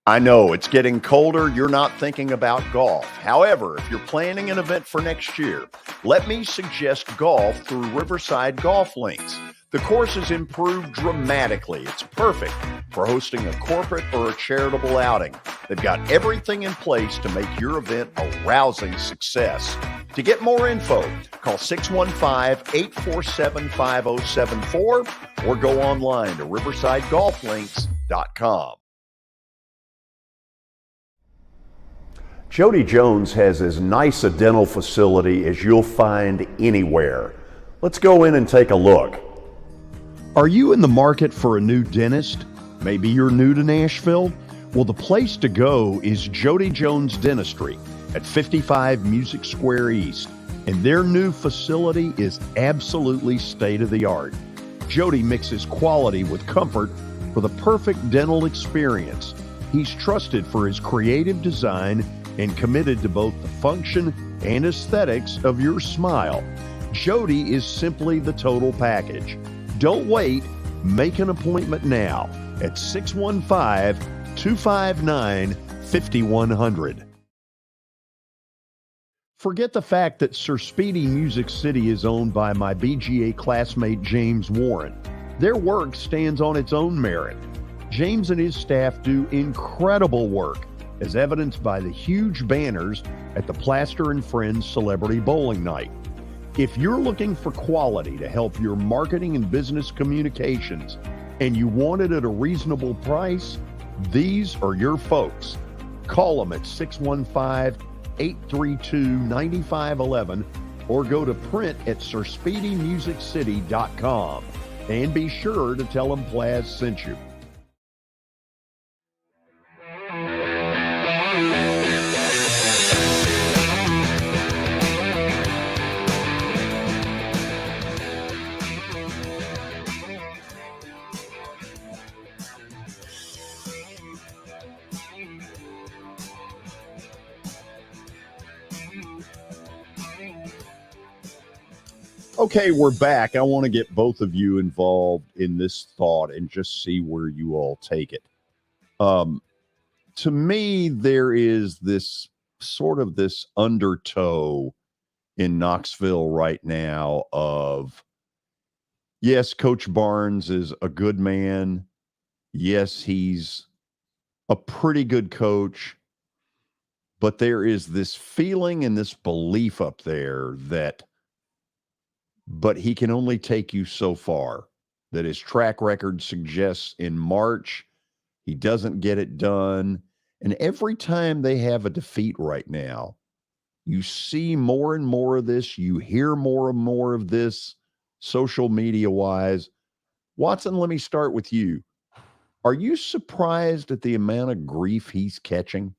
I know it's getting colder. You're not thinking about golf. However, if you're planning an event for next year, let me suggest golf through Riverside Golf Links. The course has improved dramatically. It's perfect for hosting a corporate or a charitable outing. They've got everything in place to make your event a rousing success. To get more info, call 615-847-5074 or go online to riversidegolflinks.com. Jody Jones has as nice a dental facility as you'll find anywhere. Let's go in and take a look. Are you in the market for a new dentist? Maybe you're new to Nashville? Well, the place to go is Jody Jones Dentistry at 55 Music Square East, and their new facility is absolutely state-of-the-art. Jody mixes quality with comfort for the perfect dental experience. He's trusted for his creative design and committed to both the function and aesthetics of your smile. Jody is simply the total package. Don't wait. Make an appointment now at 615-259-5100. Forget the fact that Sir Speedy Music City is owned by my BGA classmate James Warren. Their work stands on its own merit. James and his staff do incredible work, as evidenced by the huge banners at the Plaster and Friends Celebrity Bowling Night. If you're looking for quality to help your marketing and business communications, and you want it at a reasonable price, these are your folks. Call them at 615-832-9511 or go to print at sirspeedymusiccity.com. And be sure to tell them Plaz sent you. Okay, we're back. I want to get both of you involved in this thought and just see where you all take it. To me, there is this sort of this undertow in Knoxville right now of, yes, Coach Barnes is a good man. Yes, he's a pretty good coach. But there is this feeling and this belief up there that but he can only take you so far, that his track record suggests in March, he doesn't get it done. And every time they have a defeat right now, you see more and more of this. You hear more and more of this social media wise. Watson, let me start with you. Are you surprised at the amount of grief he's catching?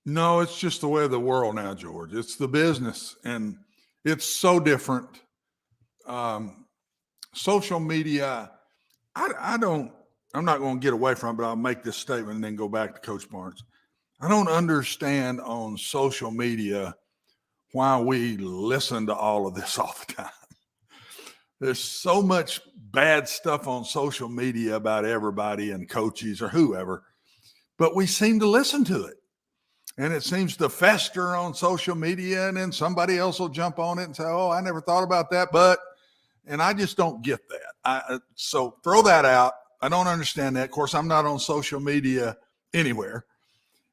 No, it's just the way of the world now, George. It's the business, and it's so different. Social media, I'm not going to get away from it, but I'll make this statement and then go back to Coach Barnes. I don't understand on social media why we listen to all of this all the time. There's so much bad stuff on social media about everybody and coaches or whoever, but we seem to listen to it. And it seems to fester on social media, and then somebody else will jump on it and say, oh, I never thought about that, and I just don't get that. So throw that out. I don't understand that. Of course, I'm not on social media anywhere.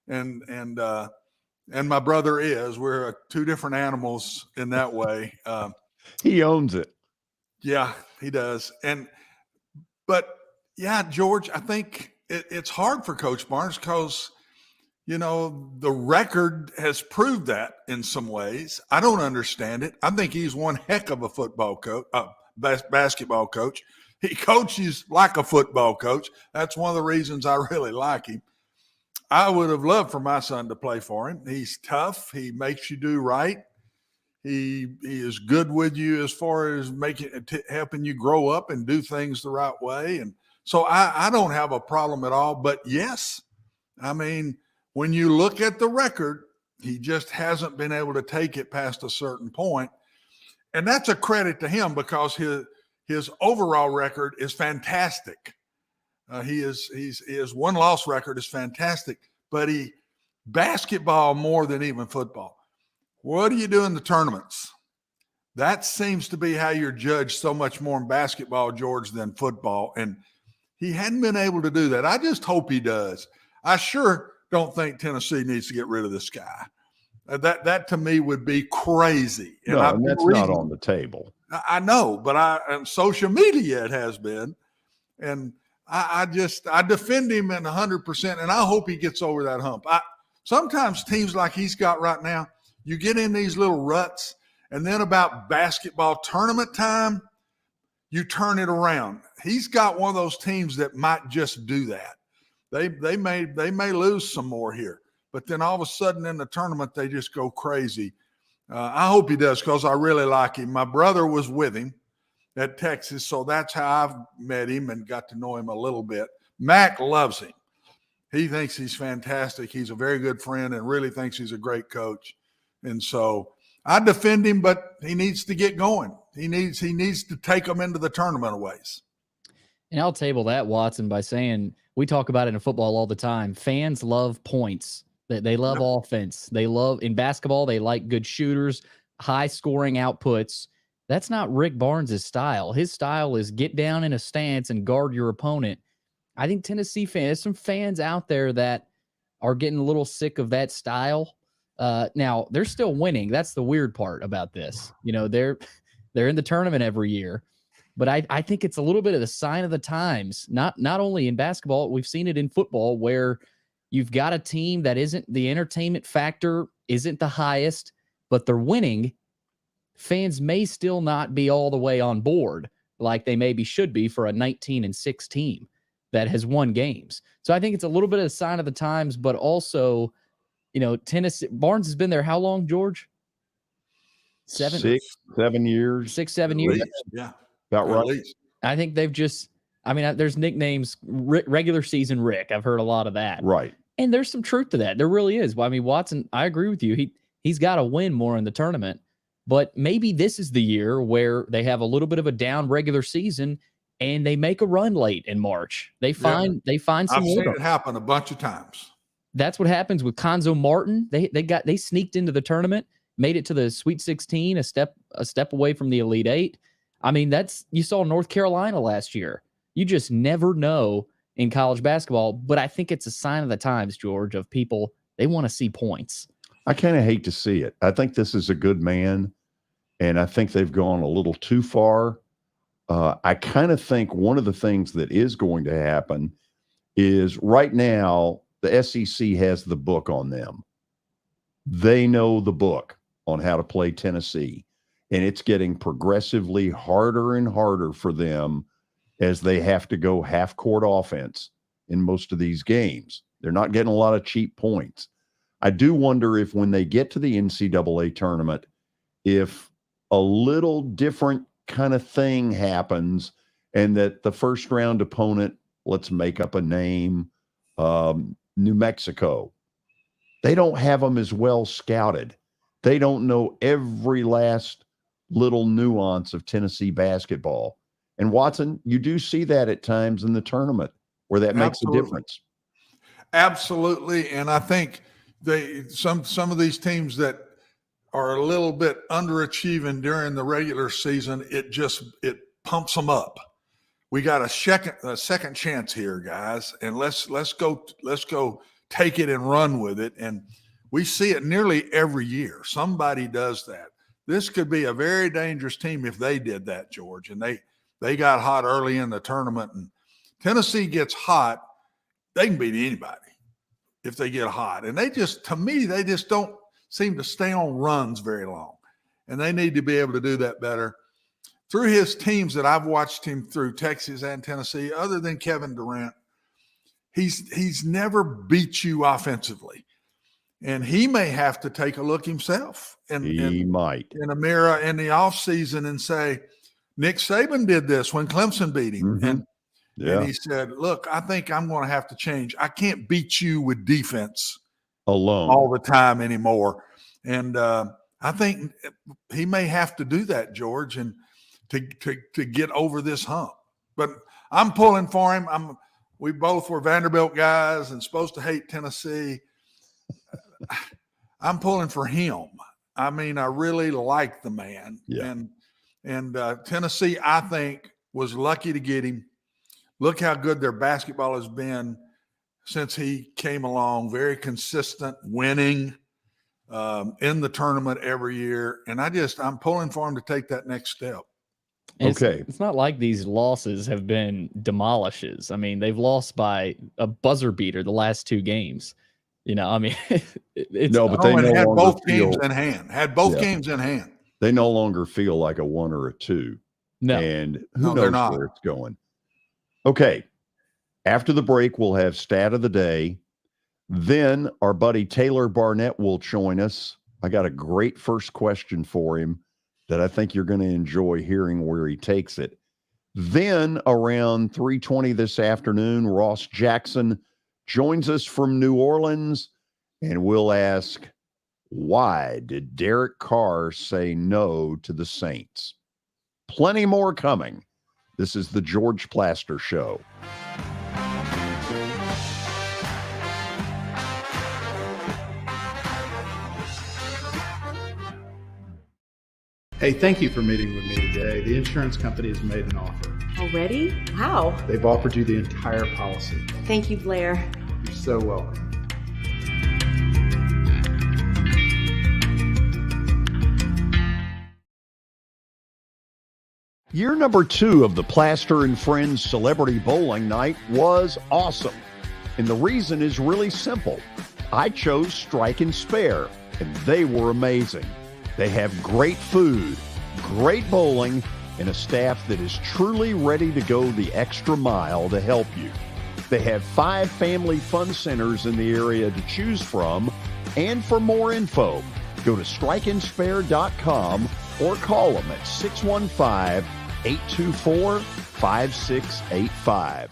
And my brother is. We're two different animals in that way. He owns it. Yeah, he does. But yeah, George, I think it's hard for Coach Barnes because, the record has proved that in some ways. I don't understand it. I think he's one heck of a football coach, basketball coach. He coaches like a football coach. That's one of the reasons I really like him. I would have loved for my son to play for him. He's tough. He makes you do right. He is good with you as far as helping you grow up and do things the right way. And so I don't have a problem at all. But yes, I mean, when you look at the record, he just hasn't been able to take it past a certain point. And that's a credit to him because his overall record is fantastic. His one-loss record is fantastic, but basketball more than even football. What do you do in the tournaments? That seems to be how you're judged so much more in basketball, George, than football. And he hadn't been able to do that. I just hope he does. I sure don't think Tennessee needs to get rid of this guy. That to me would be crazy. And that's not on the table. I know, but on social media it has been. And I defend him in 100%, and I hope he gets over that hump. Sometimes teams like he's got right now, you get in these little ruts, and then about basketball tournament time, you turn it around. He's got one of those teams that might just do that. They may lose some more here, but then all of a sudden in the tournament they just go crazy. I hope he does because I really like him. My brother was with him at Texas, so that's how I've met him and got to know him a little bit. Mac loves him. He thinks he's fantastic. He's a very good friend and really thinks he's a great coach. And so I defend him, but he needs to get going. He needs to take them into the tournament of ways. And I'll table that, Watson, by saying we talk about it in football all the time. Fans love points. They love offense. They love in basketball. They like good shooters, high scoring outputs. That's not Rick Barnes' style. His style is get down in a stance and guard your opponent. I think Tennessee fans, there's some fans out there that are getting a little sick of that style. Now they're still winning. That's the weird part about this. They're in the tournament every year. But I think it's a little bit of the sign of the times, not only in basketball, we've seen it in football where you've got a team that isn't the entertainment factor, isn't the highest, but they're winning. Fans may still not be all the way on board like they maybe should be for a 19-6 team that has won games. So I think it's a little bit of a sign of the times, but also, Tennessee, Barnes has been there how long, George? 6, 7 years. 6, 7 years. Yeah. About right. I think they've there's nicknames, regular season Rick. I've heard a lot of that. Right. And there's some truth to that. There really is. Well, Watson, I agree with you. He's got to win more in the tournament, but maybe this is the year where they have a little bit of a down regular season and they make a run late in March. They find some I've seen order. it happen a bunch of times. That's what happens with Konzo Martin. They sneaked into the tournament, made it to the Sweet 16, a step away from the Elite Eight. You saw North Carolina last year. You just never know in college basketball, but I think it's a sign of the times, George, of people, they want to see points. I kind of hate to see it. I think this is a good man, and I think they've gone a little too far. I kind of think one of the things that is going to happen is right now the SEC has the book on them. They know the book on how to play Tennessee. And it's getting progressively harder and harder for them as they have to go half-court offense in most of these games. They're not getting a lot of cheap points. I do wonder if when they get to the NCAA tournament, if a little different kind of thing happens and that the first-round opponent, let's make up a name, New Mexico, they don't have them as well scouted. They don't know every last little nuance of Tennessee basketball. And Watson, you do see that at times in the tournament where that makes a difference. Absolutely. And I think some of these teams that are a little bit underachieving during the regular season, it pumps them up. We got a second chance here, guys, and let's go take it and run with it. And we see it nearly every year. Somebody does that. This could be a very dangerous team if they did that, George. And they got hot early in the tournament, and Tennessee gets hot, they can beat anybody if they get hot. And they just don't seem to stay on runs very long. And they need to be able to do that better. Through his teams that I've watched him through, Texas and Tennessee, other than Kevin Durant, he's never beat you offensively. And he may have to take a look himself He might in a mirror in the offseason and say, Nick Saban did this when Clemson beat him. Mhm. And he said, look, I think I'm going to have to change. I can't beat you with defense alone all the time anymore. And I think he may have to do that, George, and to get over this hump. But I'm pulling for him. We both were Vanderbilt guys and supposed to hate Tennessee. I'm pulling for him. I mean, I really like the man. Yeah. And Tennessee, I think, was lucky to get him. Look how good their basketball has been since he came along. Very consistent, winning in the tournament every year. And I'm pulling for him to take that next step. It's not like these losses have been demolishes. I mean, they've lost by a buzzer beater the last 2 games. You know, I mean, it's but they had longer both feel, games in hand. Had both games in hand. They no longer feel like a 1 or a 2. No. And who knows where it's going. Okay. After the break, we'll have stat of the day. Then our buddy Taylor Barnette will join us. I got a great first question for him that I think you're going to enjoy hearing where he takes it. Then around 3:20 this afternoon, Ross Jackson joins us from New Orleans, and we'll ask, why did Derek Carr say no to the Saints? Plenty more coming. This is the George Plaster Show. Hey, thank you for meeting with me today. The insurance company has made an offer. Already? Wow. They've offered you the entire policy. Thank you, Blair. You're so welcome. Year number 2 of the Plaster and Friends Celebrity Bowling Night was awesome. And the reason is really simple. I chose Strike and Spare, and they were amazing. They have great food, great bowling, and a staff that is truly ready to go the extra mile to help you. They have 5 family fun centers in the area to choose from. And for more info, go to strikeandspare.com or call them at 615-824-5685.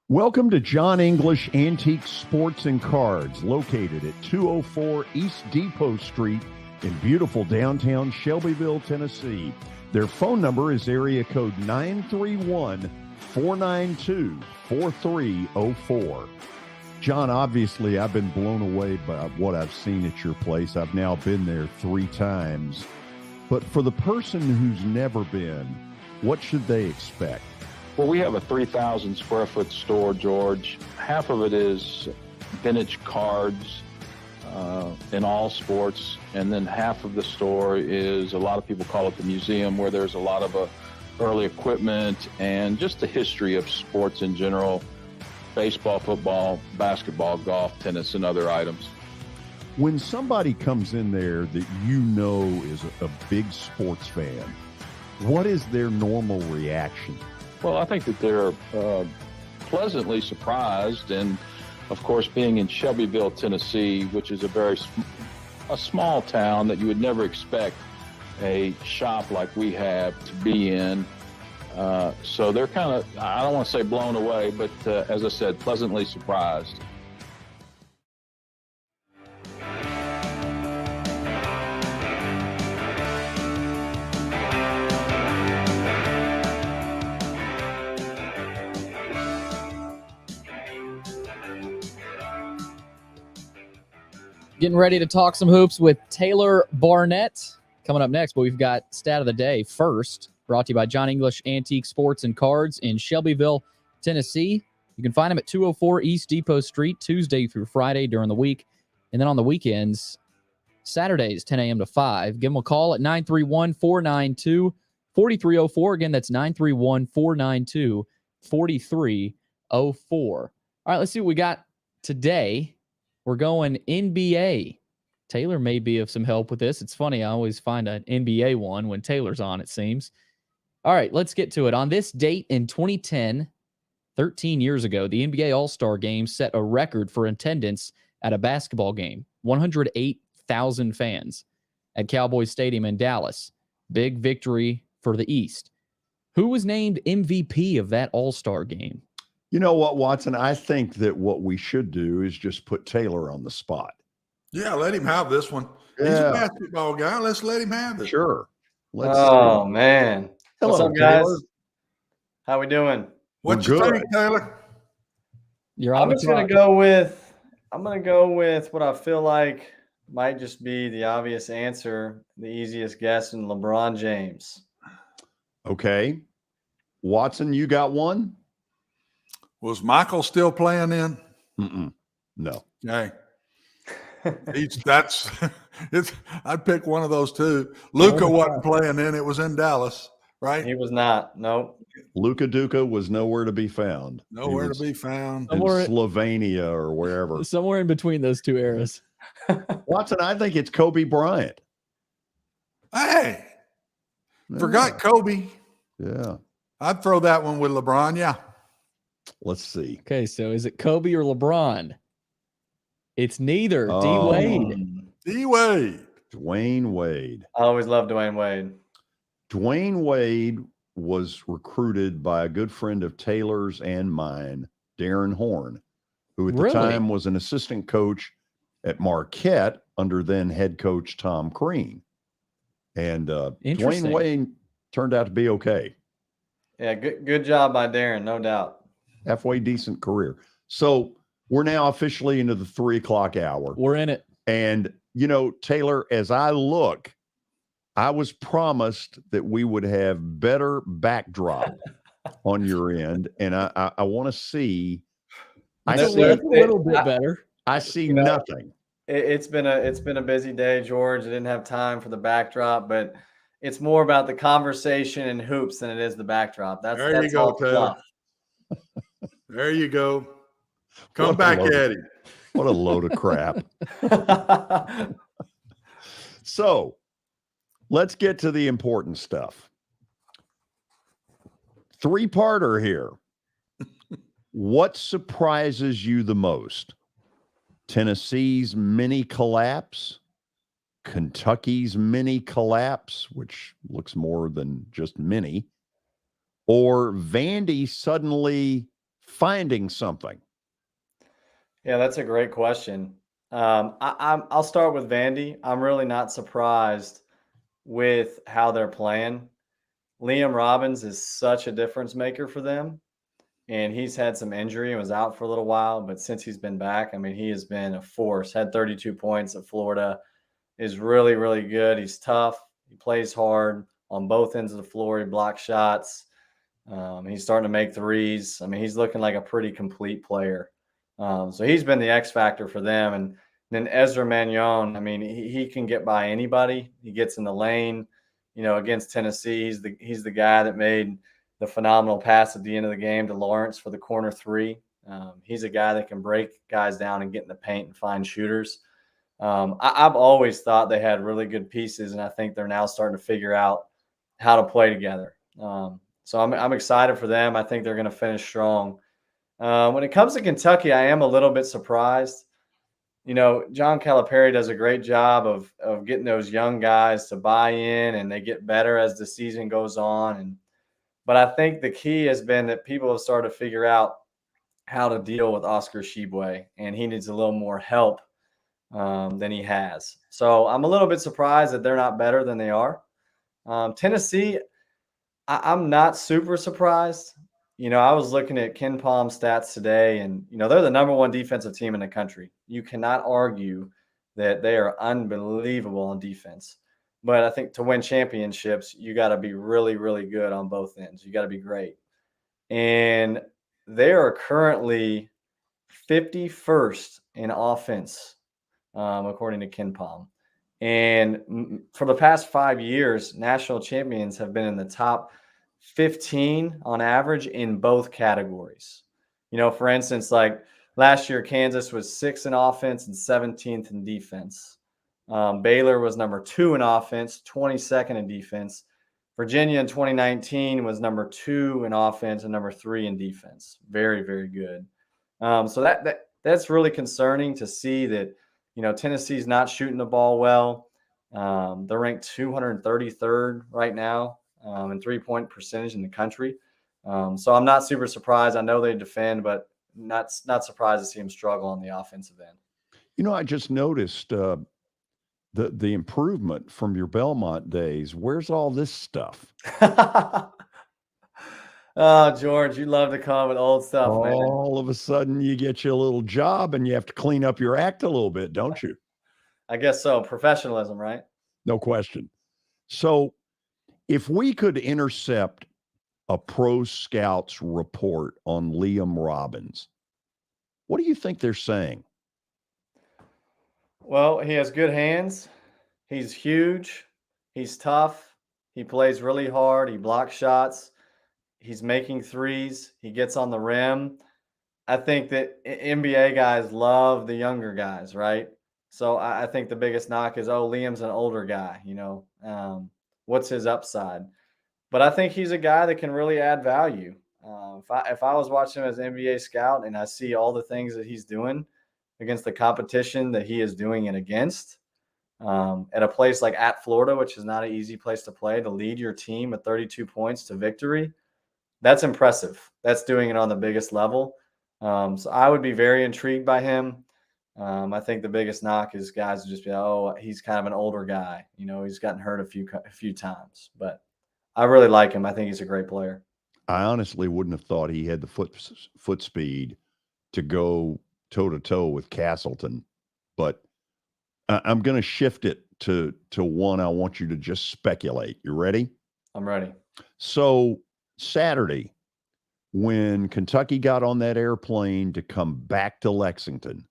Welcome to John English Antique Sports and Cards, located at 204 East Depot Street in beautiful downtown Shelbyville, Tennessee. Their phone number is area code 931-492-4304. John, obviously, I've been blown away by what I've seen at your place. I've now been there 3 times. But for the person who's never been, what should they expect? Well, we have a 3,000 square foot store, George. Half of it is vintage cards in all sports. And then half of the store is, a lot of people call it the museum, where there's a lot of early equipment and just the history of sports in general. Baseball, football, basketball, golf, tennis, and other items. When somebody comes in there that you know is a big sports fan, what is their normal reaction? Well, I think that they're pleasantly surprised. And, of course, being in Shelbyville, Tennessee, which is a small town that you would never expect a shop like we have to be in. So they're kind of, I don't want to say blown away, but as I said, pleasantly surprised. Getting ready to talk some hoops with Taylor Barnette coming up next, but we've got stat of the day first, brought to you by John English Antique Sports and Cards in Shelbyville, Tennessee. You can find them at 204 East Depot Street, Tuesday through Friday during the week. And then on the weekends, Saturdays, 10 a.m. to 5. Give them a call at 931-492-4304. Again, that's 931-492-4304. All right, let's see what we got today. We're going NBA. Taylor may be of some help with this. It's funny, I always find an NBA one when Taylor's on, it seems. All right, let's get to it. On this date in 2010, 13 years ago, the NBA All-Star Game set a record for attendance at a basketball game. 108,000 fans at Cowboys Stadium in Dallas. Big victory for the East. Who was named MVP of that All-Star Game? You know what, Watson? I think that what we should do is just put Taylor on the spot. Yeah, let him have this one. He's a basketball guy. Let's let him have it. Sure. Man. Hello, What's up, guys? Taylor. How we doing? What you think, Taylor? I'm just gonna go with what I feel like might just be the obvious answer, the easiest guess, in LeBron James. Okay. Watson, you got one? Was Michael still playing then? No. Okay. I'd pick one of those two. Luka wasn't playing then. It was in Dallas, right? He was not. Nope. Luka Duka was nowhere to be found. Nowhere to be found. In Slovenia or wherever. Somewhere in between those two eras. Watson, I think it's Kobe Bryant. Hey, forgot Kobe. Yeah. I'd throw that one with LeBron. Yeah. Let's see. Okay, so is it Kobe or LeBron? It's neither. D-Wade. D-Wade. Dwayne Wade. I always loved Dwayne Wade. Dwayne Wade was recruited by a good friend of Taylor's and mine, Darren Horn, who at the time was an assistant coach at Marquette under then head coach Tom Crean. And Dwayne Wade turned out to be okay. Yeah, good job by Darren, no doubt. Halfway decent career. So we're now officially into the 3 o'clock hour. We're in it. And, you know, Taylor, as I look, I was promised that we would have better backdrop on your end. And I want to see. I see a little bit better. I see nothing. It's been a busy day, George. I didn't have time for the backdrop, but it's more about the conversation and hoops than it is the backdrop. There you go, Taylor. There you go. Come back at him. What a load of crap. So let's get to the important stuff. 3-parter here. What surprises you the most? Tennessee's mini collapse? Kentucky's mini collapse, which looks more than just mini? Or Vandy suddenly finding something? Yeah, that's a great question. I'll start with Vandy. I'm really not surprised with how they're playing. Liam Robbins is such a difference maker for them, and he's had some injury and was out for a little while, but since he's been back, I mean, he has been a force. Had 32 points at Florida, is really, really good. He's tough. He plays hard on both ends of the floor. He blocks shots. He's starting to make threes. I mean, he's looking like a pretty complete player. So he's been the X factor for them. And then Ezra Manjon, I mean, he can get by anybody. He gets in the lane, you know, against Tennessee. He's the guy that made the phenomenal pass at the end of the game to Lawrence for the corner 3. He's a guy that can break guys down and get in the paint and find shooters. I've always thought they had really good pieces, and I think they're now starting to figure out how to play together. So I'm excited for them. I think they're going to finish strong. When it comes to Kentucky, I am a little bit surprised. You know, John Calipari does a great job of getting those young guys to buy in, and they get better as the season goes on. But I think the key has been that people have started to figure out how to deal with Oscar Tshiebwe, and he needs a little more help than he has. So I'm a little bit surprised that they're not better than they are. Tennessee, I'm not super surprised. You know, I was looking at Ken Palm's stats today, and, you know, they're the #1 defensive team in the country. You cannot argue that they are unbelievable on defense. But I think to win championships, you got to be really, really good on both ends. You got to be great. And they are currently 51st in offense, according to KenPom. And for the past 5 years, national champions have been in the top 15 on average in both categories. For instance, like last year, Kansas was 6th in offense and 17th in defense. Baylor was number 2 in offense, 22nd in defense. Virginia in 2019 was number 2 in offense and number 3 in defense. Very, very good. So that's really concerning to see that, Tennessee's not shooting the ball well. They're ranked 233rd right now in 3-point percentage in the country. So I'm not super surprised. I know they defend, but not surprised to see them struggle on the offensive end. I just noticed the improvement from your Belmont days. Where's all this stuff? Oh, George, you love to come with old stuff, man. All of a sudden, you get you a little job and you have to clean up your act a little bit, don't you? I guess so. Professionalism, right? No question. So if we could intercept a pro scout's report on Liam Robbins, what do you think they're saying? Well, he has good hands. He's huge. He's tough. He plays really hard. He blocks shots. He's making threes. He gets on the rim. I think that NBA guys love the younger guys, right? So I think the biggest knock is, Liam's an older guy, what's his upside? But I think he's a guy that can really add value. If I was watching him as an NBA scout and I see all the things that he's doing against the competition that he is doing it against, at a place like at Florida, which is not an easy place to play, to lead your team at 32 points to victory, that's impressive. That's doing it on the biggest level. So I would be very intrigued by him. I think the biggest knock is guys would just be, he's kind of an older guy. He's gotten hurt a few times, but I really like him. I think he's a great player. I honestly wouldn't have thought he had the foot speed to go toe-to-toe with Castleton, but I'm going to shift it to one I want you to just speculate. You ready? I'm ready. So Saturday, when Kentucky got on that airplane to come back to Lexington,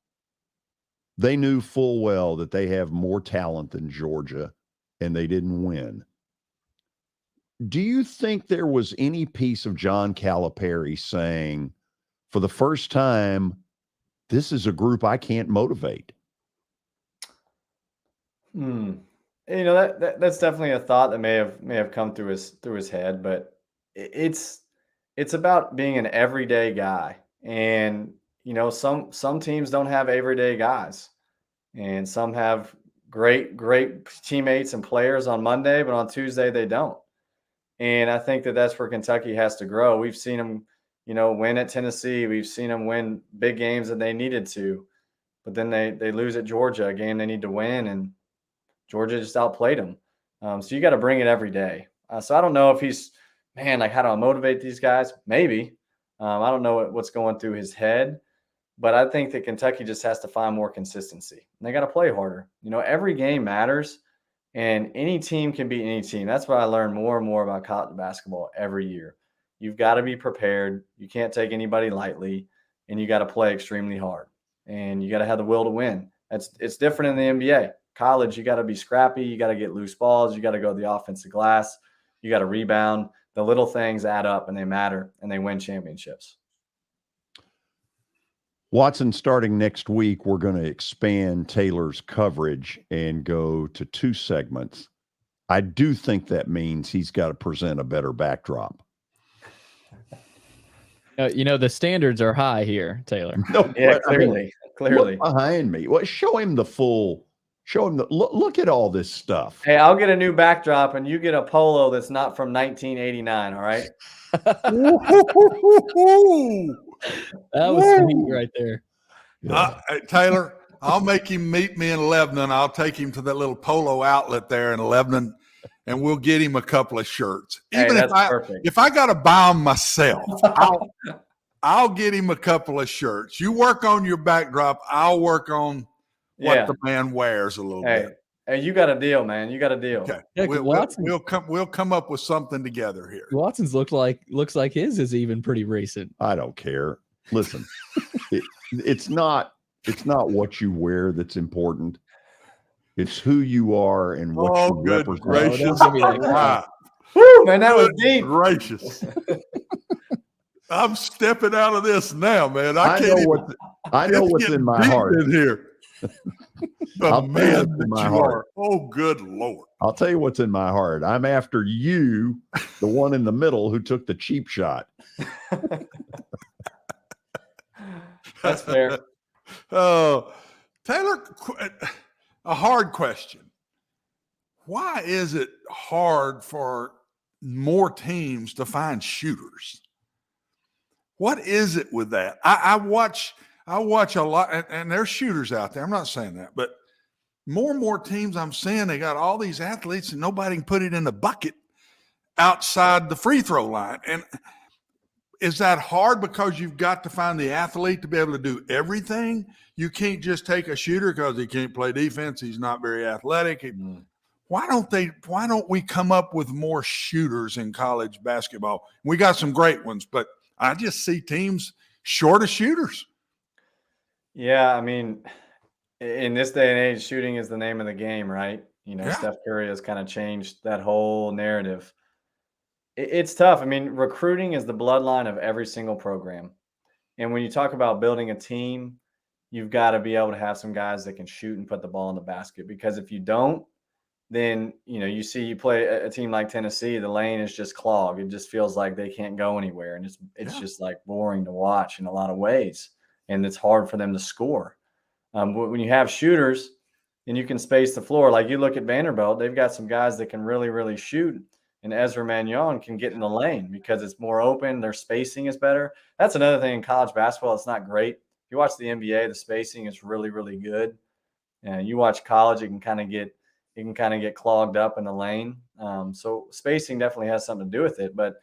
they knew full well that they have more talent than Georgia, and they didn't win. Do you think there was any piece of John Calipari saying, for the first time, this is a group I can't motivate? That's definitely a thought that may have come through his head, but it's about being an everyday guy. And some teams don't have everyday guys, and some have great teammates and players on Monday, but on Tuesday they don't. And I think that's where Kentucky has to grow. We've seen them, win at Tennessee. We've seen them win big games that they needed to, but then they lose at Georgia, a game they need to win, and Georgia just outplayed them. So you got to bring it every day. So I don't know if he's, how do I motivate these guys? Maybe. I don't know what's going through his head, but I think that Kentucky just has to find more consistency. And they got to play harder. Every game matters, and any team can beat any team. That's what I learn more and more about college basketball every year. You've got to be prepared. You can't take anybody lightly, and you got to play extremely hard, and you got to have the will to win. It's different in the NBA. College, you got to be scrappy. You got to get loose balls. You got to go to the offensive glass. You got to rebound. The little things add up, and they matter, and they win championships. Watson, starting next week, we're going to expand Taylor's coverage and go to 2 segments. I do think that means he's got to present a better backdrop. The standards are high here, Taylor. No, yeah, clearly. Look behind me. Well, show him the full. Show him look at all this stuff. Hey, I'll get a new backdrop, and you get a polo that's not from 1989. All right. That was sweet right there. Taylor, I'll make him meet me in Lebanon. I'll take him to that little polo outlet there in Lebanon, and we'll get him a couple of shirts. Even if I got to buy them myself, I'll get him a couple of shirts. You work on your backdrop. I'll work on what the man wears a little bit. Hey, you got a deal, man. You got a deal. Okay. Yeah, We'll come up with something together here. Watson's looks like his is even pretty recent. I don't care. Listen, it's not what you wear that's important. It's who you are and what you represent. Gracious. Wow. Woo, man, that was deep. Gracious. I'm stepping out of this now, man. I know what's in my heart in here. The man that you are. Oh, good Lord. I'll tell you what's in my heart. I'm after you, the one in the middle who took the cheap shot. That's fair. Oh, Taylor, a hard question. Why is it hard for more teams to find shooters? What is it with that? I watch a lot, and there's shooters out there. I'm not saying that, but more and more teams I'm seeing, they got all these athletes and nobody can put it in the bucket outside the free throw line. And is that hard because you've got to find the athlete to be able to do everything? You can't just take a shooter because he can't play defense. He's not very athletic. Why don't we come up with more shooters in college basketball? We got some great ones, but I just see teams short of shooters. Yeah, I mean, in this day and age, shooting is the name of the game, right? Steph Curry has kind of changed that whole narrative. It's tough. I mean, recruiting is the bloodline of every single program. And when you talk about building a team, you've got to be able to have some guys that can shoot and put the ball in the basket. Because if you don't, then, you play a team like Tennessee, the lane is just clogged. It just feels like they can't go anywhere. And it's just like boring to watch in a lot of ways. And it's hard for them to score. When you have shooters and you can space the floor, like you look at Vanderbilt, they've got some guys that can really, really shoot. And Ezra Manjon can get in the lane because it's more open. Their spacing is better. That's another thing in college basketball. It's not great. If you watch the NBA, the spacing is really, really good. And you watch college, it can kind of get clogged up in the lane. So spacing definitely has something to do with it. But,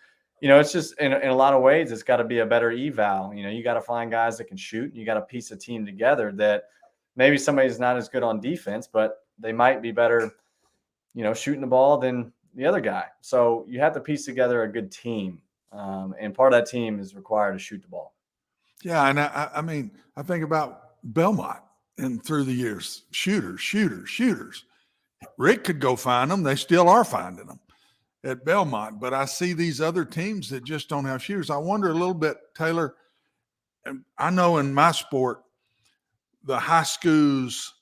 it's just in a lot of ways, it's got to be a better eval. You got to find guys that can shoot. And you got to piece a team together that maybe somebody's not as good on defense, but they might be better, shooting the ball than the other guy. So you have to piece together a good team. And part of that team is required to shoot the ball. Yeah. And I mean, I think about Belmont and through the years, shooters. Rick could go find them. They still are finding them at Belmont. But I see these other teams that just don't have shooters. I wonder a little bit, Taylor, I know in my sport, the high schools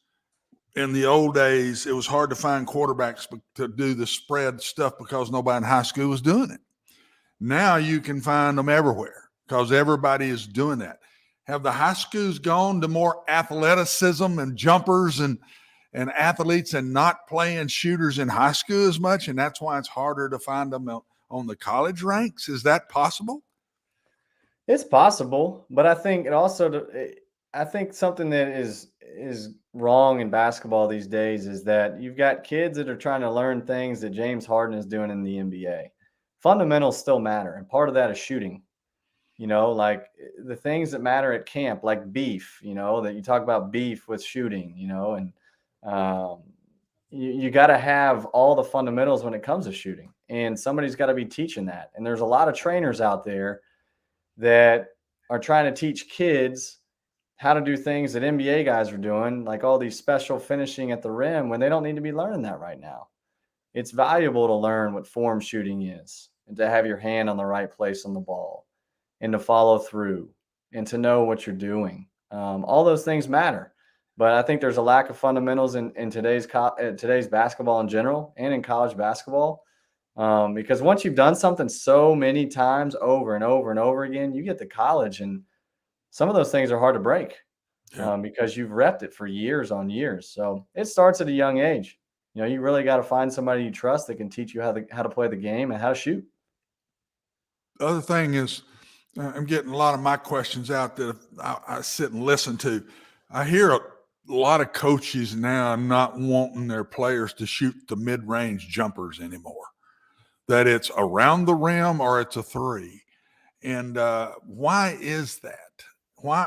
in the old days, it was hard to find quarterbacks to do the spread stuff because nobody in high school was doing it. Now you can find them everywhere because everybody is doing that. Have the high schools gone to more athleticism and jumpers and athletes and not playing shooters in high school as much? And that's why it's harder to find them on the college ranks. Is that possible? It's possible, but I think something that is wrong in basketball these days is that you've got kids that are trying to learn things that James Harden is doing in the NBA. Fundamentals still matter, and part of that is shooting. Like the things that matter at camp, like beef, that you talk about beef with shooting, and you got to have all the fundamentals when it comes to shooting, and somebody's got to be teaching that. And there's a lot of trainers out there that are trying to teach kids how to do things that NBA guys are doing, like all these special finishing at the rim, when they don't need to be learning that right now. It's valuable to learn what form shooting is and to have your hand on the right place on the ball and to follow through and to know what you're doing. All those things matter. But I think there's a lack of fundamentals in today's basketball in general and in college basketball. Because once you've done something so many times over and over and over again, you get to college and some of those things are hard to break because you've repped it for years on years. So it starts at a young age. You really got to find somebody you trust that can teach you how to play the game and how to shoot. The other thing is, I'm getting a lot of my questions out that I sit and listen to. I hear a lot of coaches now not wanting their players to shoot the mid-range jumpers anymore, that it's around the rim or it's a three. And why is that? Why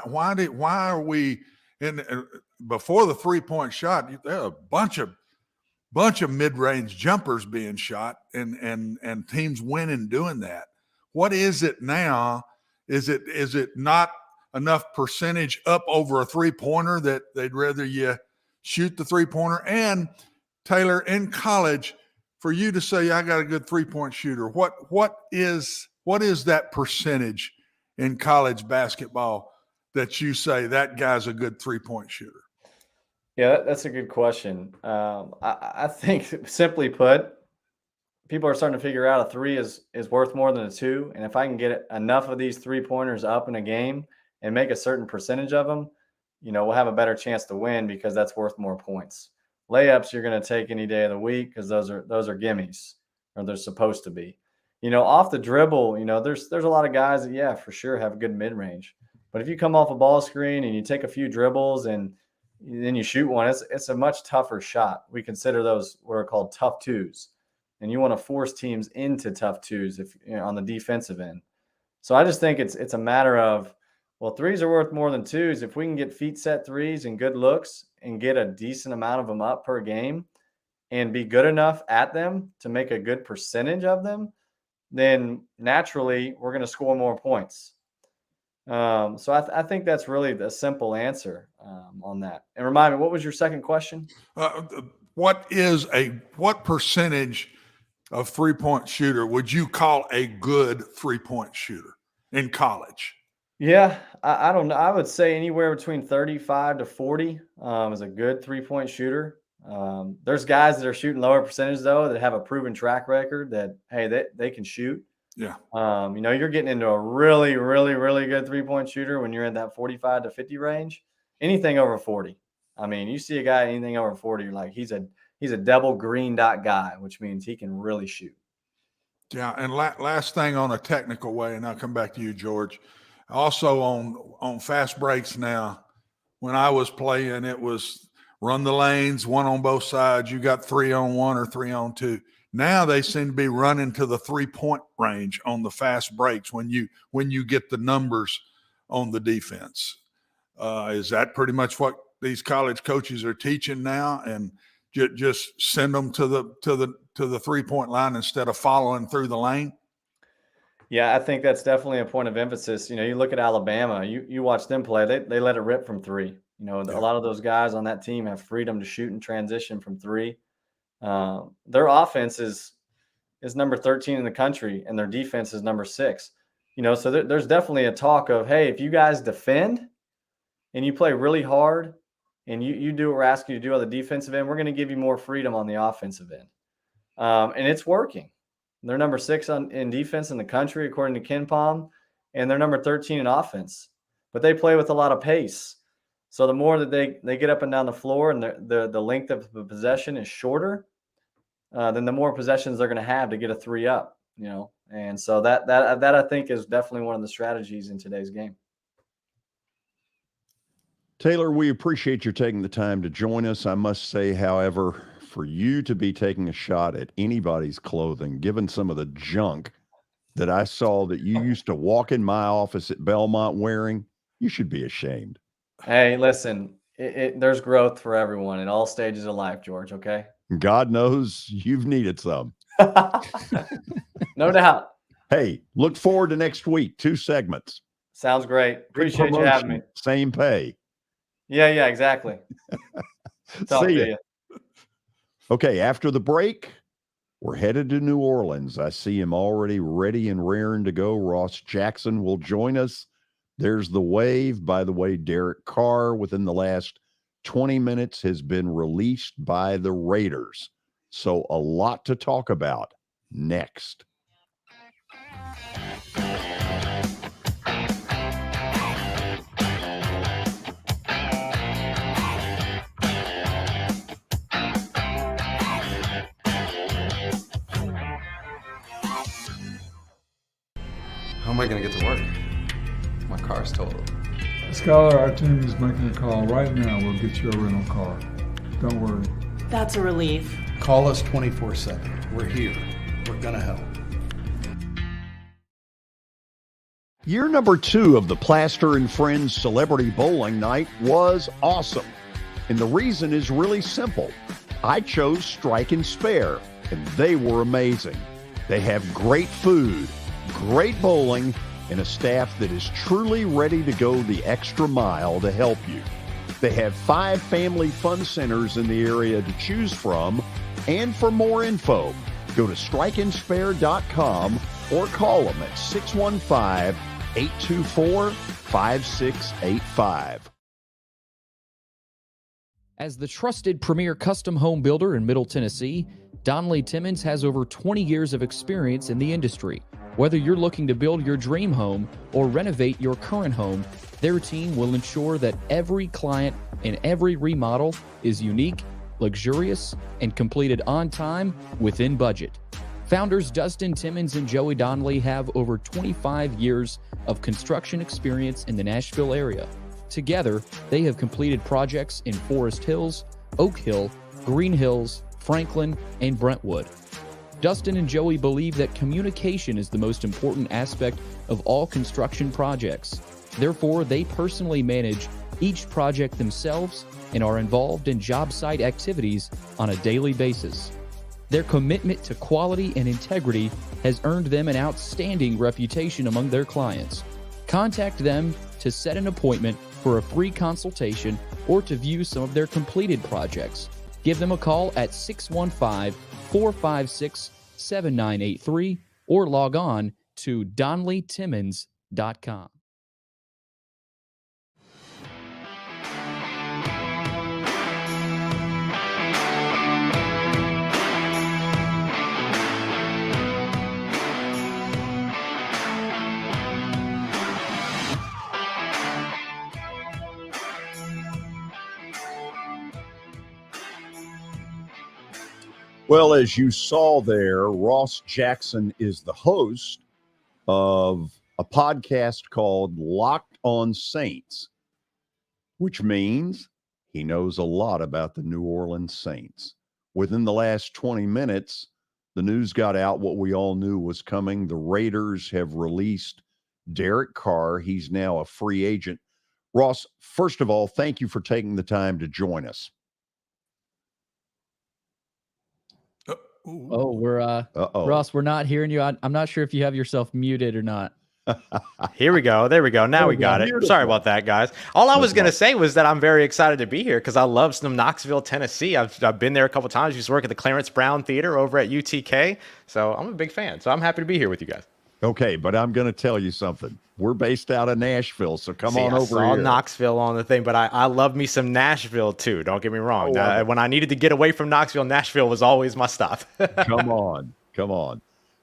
are we And before the 3-point shot, there are a bunch of mid-range jumpers being shot, and teams winning doing that. What is it now? Is it not enough percentage up over a 3-pointer that they'd rather you shoot the 3-pointer? And Taylor, in college, for you to say I got a good 3-point shooter, what is that percentage in college basketball that you say that guy's a good 3-point shooter? Yeah, that's a good question. I think, simply put, people are starting to figure out a 3 is worth more than a 2. And if I can get enough of these 3-pointers up in a game and make a certain percentage of them, we'll have a better chance to win because that's worth more points. Layups you're going to take any day of the week because those are gimmies, or they're supposed to be. Off the dribble, there's a lot of guys that, yeah, for sure have good mid-range. But if you come off a ball screen and you take a few dribbles and then you shoot one, it's a much tougher shot. We consider those what are called tough twos. And you want to force teams into tough twos if on the defensive end. So I just think it's a matter of, well, 3s are worth more than 2s. If we can get feet set 3s and good looks and get a decent amount of them up per game and be good enough at them to make a good percentage of them, then naturally we're going to score more points. So I think that's really the simple answer on that. And remind me, what was your second question? What percentage of 3-point shooter would you call a good 3-point shooter in college? Yeah, I don't know. I would say anywhere between 35 to 40 is a good 3-point shooter. There's guys that are shooting lower percentage, though, that have a proven track record that, hey, they can shoot. Yeah. You're getting into a really, really, really good 3-point shooter when you're in that 45 to 50 range. Anything over 40. I mean, you see a guy anything over 40, you're like, he's a double green dot guy, which means he can really shoot. Yeah, and last thing on a technical way, and I'll come back to you, George. Also on fast breaks now, when I was playing, it was run the lanes, 1 on both sides. You got 3-on-1 or 3-on-2. Now they seem to be running to the 3-point range on the fast breaks when you get the numbers on the defense. Is that pretty much what these college coaches are teaching now? And just send them to the 3-point line instead of following through the lane? Yeah, I think that's definitely a point of emphasis. You look at Alabama, you watch them play, they let it rip from 3. A lot of those guys on that team have freedom to shoot and transition from 3. Their offense is number 13 in the country, and their defense is number 6. So there's definitely a talk of, hey, if you guys defend and you play really hard and you do what we're asking you to do on the defensive end, we're going to give you more freedom on the offensive end. And it's working. They're number 6 in defense in the country, according to KenPom, and they're number 13 in offense. But they play with a lot of pace. So the more that they get up and down the floor and the length of the possession is shorter, then the more possessions they're going to have to get a 3 up, And so that I think is definitely one of the strategies in today's game. Taylor, we appreciate you taking the time to join us. I must say, however, for you to be taking a shot at anybody's clothing, given some of the junk that I saw that you used to walk in my office at Belmont wearing, you should be ashamed. Hey, listen, there's growth for everyone in all stages of life, George, okay? God knows you've needed some. No doubt. Hey, look forward to next week. 2 segments. Sounds great. Appreciate you having me. Same pay. Yeah, exactly. Talk See to you. Okay, after the break, we're headed to New Orleans. I see him already ready and raring to go. Ross Jackson will join us. There's the wave. By the way, Derek Carr, within the last 20 minutes, has been released by the Raiders. So a lot to talk about next. How am I going to get to work? My car's totaled. Scholar, our team is making a call right now. We'll get you a rental car. Don't worry. That's a relief. Call us 24/7. We're here. We're going to help. Year number 2 of the Plaster and Friends Celebrity Bowling Night was awesome. And the reason is really simple. I chose Strike and Spare, and they were amazing. They have great food, great bowling, and a staff that is truly ready to go the extra mile to help you. They have 5 family fun centers in the area to choose from, and for more info, go to strikeandspare.com or call them at 615-824-5685. As the trusted premier custom home builder in Middle Tennessee, Donnelly Timmons has over 20 years of experience in the industry. Whether you're looking to build your dream home or renovate your current home, their team will ensure that every client and every remodel is unique, luxurious, and completed on time within budget. Founders Dustin Timmons and Joey Donnelly have over 25 years of construction experience in the Nashville area. Together, they have completed projects in Forest Hills, Oak Hill, Green Hills, Franklin, and Brentwood. Dustin and Joey believe that communication is the most important aspect of all construction projects. Therefore, they personally manage each project themselves and are involved in job site activities on a daily basis. Their commitment to quality and integrity has earned them an outstanding reputation among their clients. Contact them to set an appointment for a free consultation or to view some of their completed projects. Give them a call at 615-456-7983 or log on to DonnellyTimmons.com. Well, as you saw there, Ross Jackson is the host of a podcast called Locked on Saints, which means he knows a lot about the New Orleans Saints. Within the last 20 minutes, the news got out what we all knew was coming. The Raiders have released Derek Carr. He's now a free agent. Ross, first of all, thank you for taking the time to join us. Oh, we're Ross, we're not hearing you. I'm not sure if you have yourself muted or not. Here we go. There we go. Now we got it. Beautiful. Sorry about that, guys. All I was going to say was that I'm very excited to be here because I love some Knoxville, Tennessee. I've been there a couple times. I used to work at the Clarence Brown Theater over at UTK. So I'm a big fan. So I'm happy to be here with you guys. Okay, but I'm going to tell you something. We're based out of Nashville, so come on over I saw here. Knoxville on the thing, but I love me some Nashville too. Don't get me wrong. When I needed to get away from Knoxville, Nashville was always my stop. Come on.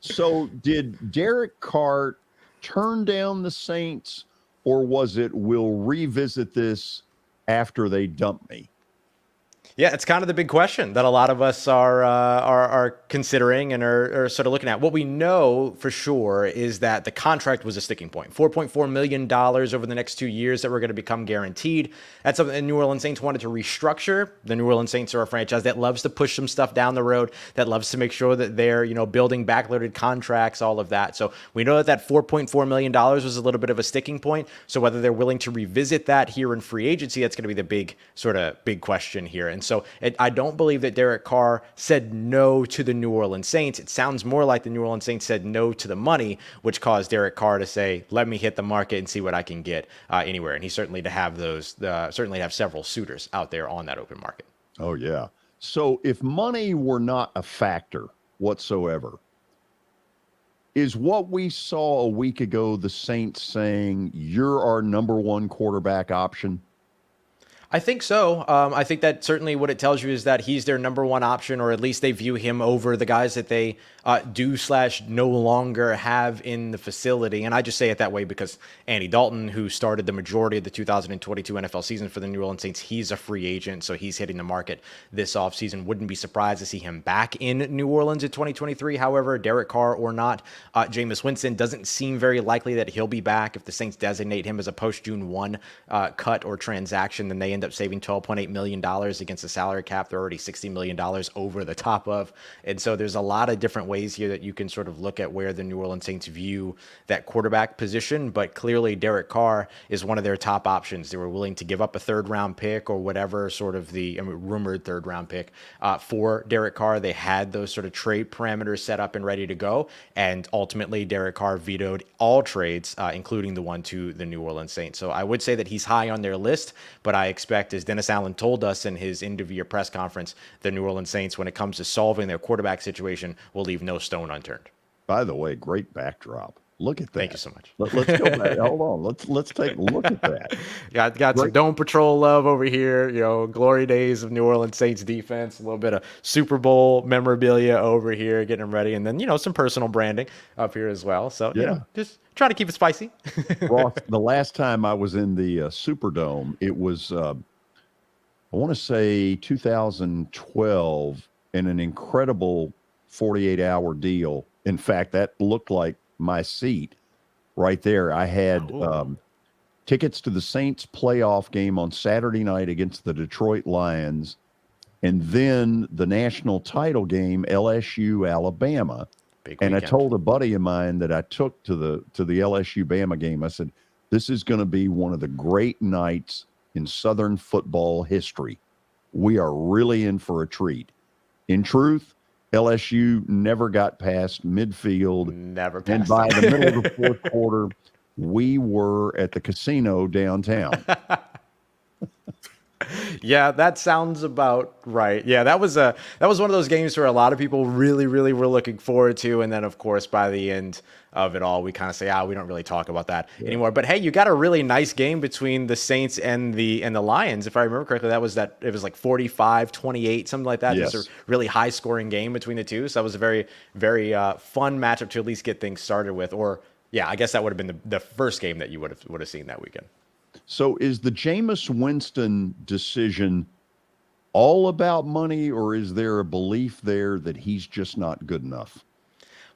So did Derek Carr turn down the Saints, or was it we'll revisit this after they dump me? Yeah, it's kind of the big question that a lot of us are considering and are sort of looking at. What we know for sure is that the contract was a sticking point. $4.4 million over the next 2 years that were going to become guaranteed. That's something the New Orleans Saints wanted to restructure. The New Orleans Saints are a franchise that loves to push some stuff down the road, that loves to make sure that they're, building backloaded contracts, all of that. So we know that $4.4 million was a little bit of a sticking point. So whether they're willing to revisit that here in free agency, that's going to be the big question here. And so I don't believe that Derek Carr said no to the New Orleans Saints. It sounds more like the New Orleans Saints said no to the money, which caused Derek Carr to say, let me hit the market and see what I can get anywhere. And he's certainly to have certainly have several suitors out there on that open market. Oh, yeah. So if money were not a factor whatsoever, is what we saw a week ago the Saints saying, you're our number one quarterback option? I think so. I think that certainly what it tells you is that he's their number one option, or at least they view him over the guys that they no longer have in the facility. And I just say it that way because Andy Dalton, who started the majority of the 2022 NFL season for the New Orleans Saints, he's a free agent, so he's hitting the market this offseason. Wouldn't be surprised to see him back in New Orleans in 2023. However, Derek Carr or not, Jameis Winston doesn't seem very likely that he'll be back. If the Saints designate him as a post-June 1 cut or transaction, then they end end up saving $12.8 million against the salary cap they're already $60 million over the top of. And so there's a lot of different ways here that you can sort of look at where the New Orleans Saints view that quarterback position. But clearly Derek Carr is one of their top options. They were willing to give up a third-round pick or whatever sort of rumored third-round pick for Derek Carr. They had those sort of trade parameters set up and ready to go. And ultimately, Derek Carr vetoed all trades, including the one to the New Orleans Saints. So I would say that he's high on their list, but I expect, as Dennis Allen told us in his end-of-year press conference, the New Orleans Saints, when it comes to solving their quarterback situation, will leave no stone unturned. By the way, great backdrop. Look at that. Thank you so much. Let's go back. Hold on. Let's take a look at that. Got some Dome Patrol love over here. Glory days of New Orleans Saints defense. A little bit of Super Bowl memorabilia over here, getting them ready, and then some personal branding up here as well. So just try to keep it spicy. Ross, the last time I was in the Superdome, it was I want to say 2012, in an incredible 48-hour deal. In fact, that looked like my seat right there. I had tickets to the Saints playoff game on Saturday night against the Detroit Lions, and then the national title game, LSU Alabama. And I told a buddy of mine that I took to the LSU Bama game, I said, this is going to be one of the great nights in Southern football history. We are really in for a treat. In truth, LSU never got past midfield. And by the middle of the fourth quarter, we were at the casino downtown. Yeah, that sounds about right. Yeah, that was one of those games where a lot of people really, really were looking forward to. And then, of course, by the end of it all, we kind of say, we don't really talk about that anymore. But hey, you got a really nice game between the Saints and the Lions. If I remember correctly, it was like 45-28, something like that. Yes. It was a really high scoring game between the two. So that was a very, very fun matchup to at least get things started with. Or I guess that would have been the first game that you would have seen that weekend. So is the Jameis Winston decision all about money, or is there a belief there that he's just not good enough?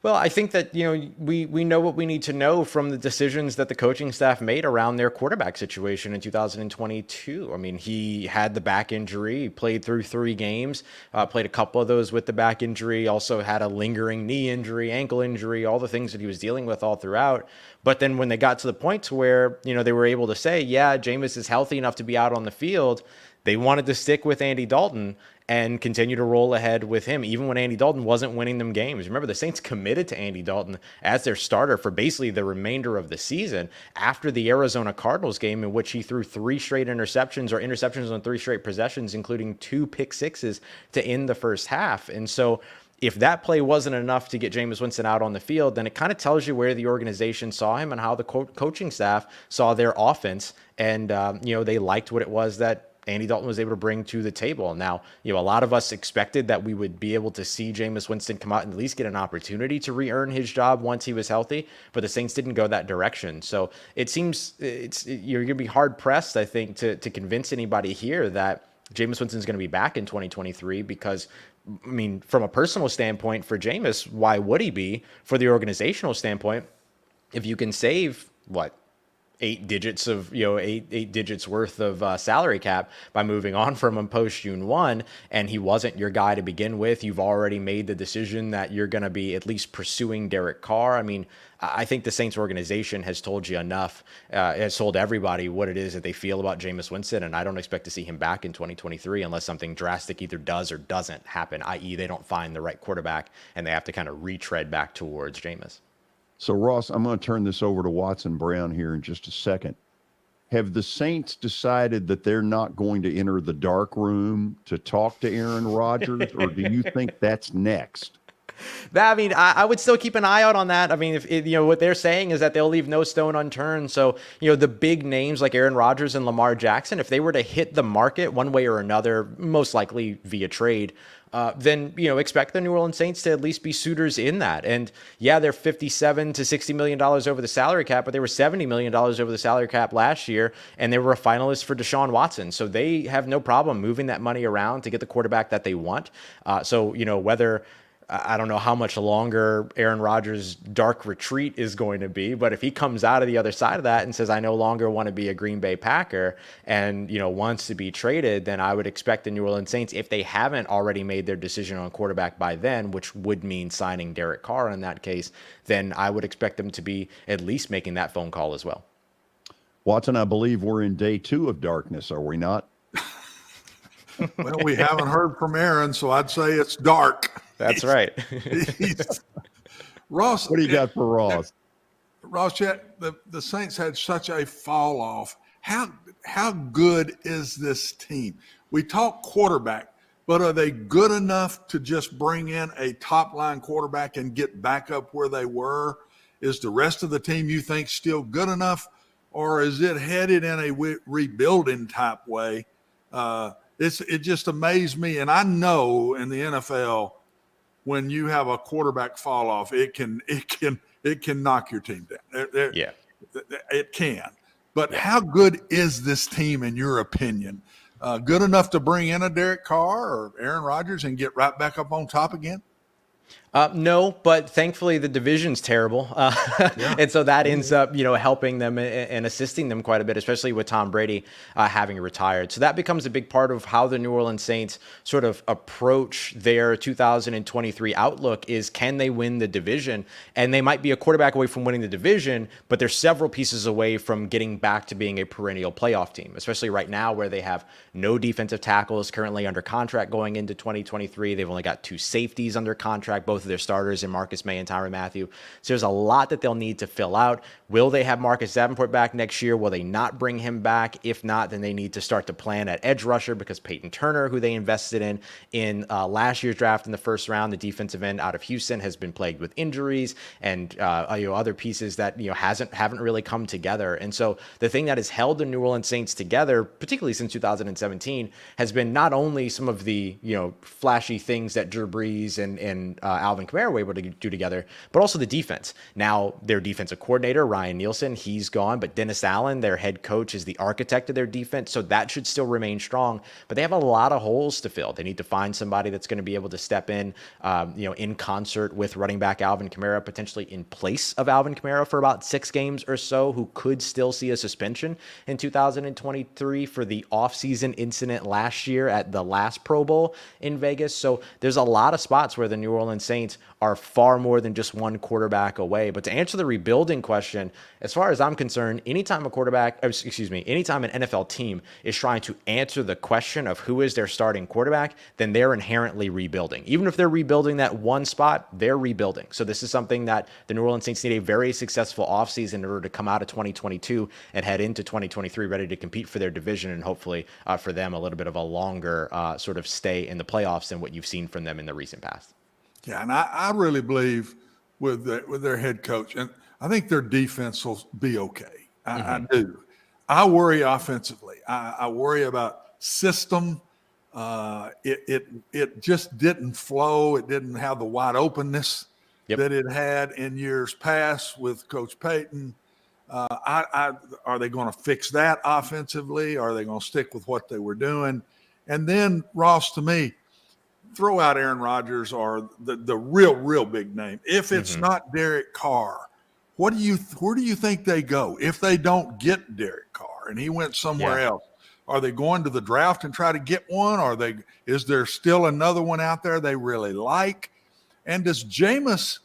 Well, I think that, we know what we need to know from the decisions that the coaching staff made around their quarterback situation in 2022. I mean, he had the back injury, he played through 3 games, played a couple of those with the back injury, also had a lingering knee injury, ankle injury, all the things that he was dealing with all throughout. But then when they got to the point to where, they were able to say, Jameis is healthy enough to be out on the field, they wanted to stick with Andy Dalton and continue to roll ahead with him, even when Andy Dalton wasn't winning them games. Remember, the Saints committed to Andy Dalton as their starter for basically the remainder of the season after the Arizona Cardinals game, in which he threw 3 straight interceptions on 3 straight possessions, including 2 pick sixes to end the first half. And so if that play wasn't enough to get Jameis Winston out on the field, then it kind of tells you where the organization saw him and how the coaching staff saw their offense. And, they liked what it was that Andy Dalton was able to bring to the table. Now, a lot of us expected that we would be able to see Jameis Winston come out and at least get an opportunity to re-earn his job once he was healthy, but the Saints didn't go that direction. So it seems you're going to be hard pressed, I think, to convince anybody here that Jameis Winston is going to be back in 2023, because from a personal standpoint for Jameis, why would he be? For the organizational standpoint, if you can save 8 digits worth of salary cap by moving on from him post June 1, and he wasn't your guy to begin with, you've already made the decision that you're going to be at least pursuing Derek Carr. I think the Saints organization has told you enough, has told everybody what it is that they feel about Jameis Winston, and I don't expect to see him back in 2023 unless something drastic either does or doesn't happen, i.e. they don't find the right quarterback and they have to kind of retread back towards Jameis. So, Ross, I'm going to turn this over to Watson Brown here in just a second. Have the Saints decided that they're not going to enter the dark room to talk to Aaron Rodgers, or do you think that's next? I would still keep an eye out on that. If what they're saying is that they'll leave no stone unturned. So, the big names like Aaron Rodgers and Lamar Jackson, if they were to hit the market one way or another, most likely via trade, then, expect the New Orleans Saints to at least be suitors in that. And they're $57 to $60 million over the salary cap, but they were $70 million over the salary cap last year, and they were a finalist for Deshaun Watson. So they have no problem moving that money around to get the quarterback that they want. So, whether I don't know how much longer Aaron Rodgers' dark retreat is going to be, but if he comes out of the other side of that and says, I no longer want to be a Green Bay Packer and, wants to be traded, then I would expect the New Orleans Saints, if they haven't already made their decision on quarterback by then, which would mean signing Derek Carr in that case, then I would expect them to be at least making that phone call as well. Watson, I believe we're in day 2 of darkness, are we not? Well, we haven't heard from Aaron, so I'd say it's dark. That's right. Ross, what do you got for Ross? Ross, the Saints had such a fall off. How good is this team? We talk quarterback, but are they good enough to just bring in a top line quarterback and get back up where they were? Is the rest of the team, you think, still good enough, or is it headed in a rebuilding type way? It just amazed me, and I know in the NFL, when you have a quarterback fall off, it can knock your team down. It can. But how good is this team in your opinion? Good enough to bring in a Derek Carr or Aaron Rodgers and get right back up on top again? No, but thankfully the division's terrible. And so that ends up, helping them and assisting them quite a bit, especially with Tom Brady having retired. So that becomes a big part of how the New Orleans Saints sort of approach their 2023 outlook is, can they win the division? And they might be a quarterback away from winning the division, but they're several pieces away from getting back to being a perennial playoff team, especially right now where they have no defensive tackles currently under contract going into 2023. They've only got 2 safeties under contract, both of their starters in Marcus May and Tyrann Mathieu. So there's a lot that they'll need to fill out. Will they have Marcus Davenport back next year? Will they not bring him back? If not, then they need to start to plan at edge rusher, because Peyton Turner, who they invested in last year's draft in the first round, the defensive end out of Houston, has been plagued with injuries and other pieces that haven't really come together. And so the thing that has held the New Orleans Saints together, particularly since 2017, has been not only some of the flashy things that Drew Brees and Alvin Kamara were able to do together, but also the defense. Now, their defensive coordinator, Ryan Nielsen, he's gone, but Dennis Allen, their head coach, is the architect of their defense, so that should still remain strong. But they have a lot of holes to fill. They need to find somebody that's going to be able to step in, in concert with running back Alvin Kamara, potentially in place of Alvin Kamara for about 6 games or so, who could still see a suspension in 2023 for the offseason incident last year at the last Pro Bowl in Vegas. So there's a lot of spots where the New Orleans Saints are far more than just one quarterback away. But to answer the rebuilding question, as far as I'm concerned, anytime an NFL team is trying to answer the question of who is their starting quarterback, then they're inherently rebuilding. Even if they're rebuilding that one spot, they're rebuilding. So this is something that the New Orleans Saints need a very successful offseason in order to come out of 2022 and head into 2023 ready to compete for their division, and hopefully for them a little bit of a longer sort of stay in the playoffs than what you've seen from them in the recent past. Yeah, and I really believe with their head coach, and I think their defense will be okay. I do. I worry offensively. I worry about system. It just didn't flow. It didn't have the wide openness that it had in years past with Coach Payton. Are they going to fix that offensively? Are they going to stick with what they were doing? And then, Ross, to me, throw out Aaron Rodgers or the real big name. If it's not Derek Carr, where do you think they go if they don't get Derek Carr and he went somewhere else? Are they going to the draft and try to get one? Is there still another one out there they really like? And does Jameis,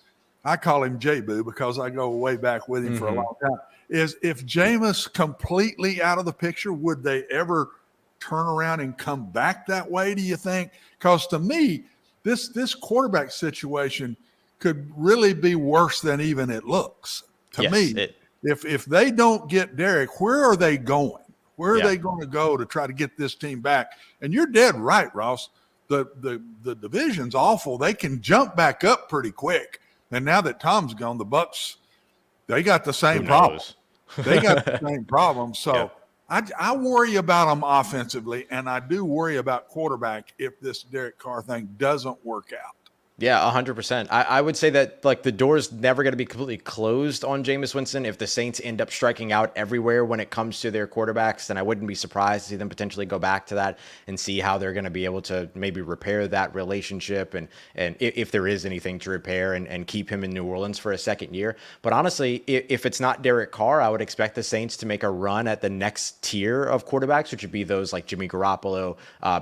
I call him J-Boo because I go way back with him for a long time, is if Jameis completely out of the picture, would they ever turn around and come back that way, do you think? Because to me, this quarterback situation could really be worse than even it looks. To me, if they don't get Derek, where are they going? Where are they going to go to try to get this team back? And you're dead right, Ross. The division's awful. They can jump back up pretty quick. And now that Tom's gone, the Bucs, they got the same problem. They got the same problem. So I worry about them offensively, and I do worry about quarterback if this Derek Carr thing doesn't work out. Yeah, 100%. I would say that like the door's never going to be completely closed on Jameis Winston. If the Saints end up striking out everywhere when it comes to their quarterbacks, then I wouldn't be surprised to see them potentially go back to that and see how they're going to be able to maybe repair that relationship and if there is anything to repair and keep him in New Orleans for a second year. But honestly, if it's not Derek Carr, I would expect the Saints to make a run at the next tier of quarterbacks, which would be those like Jimmy Garoppolo,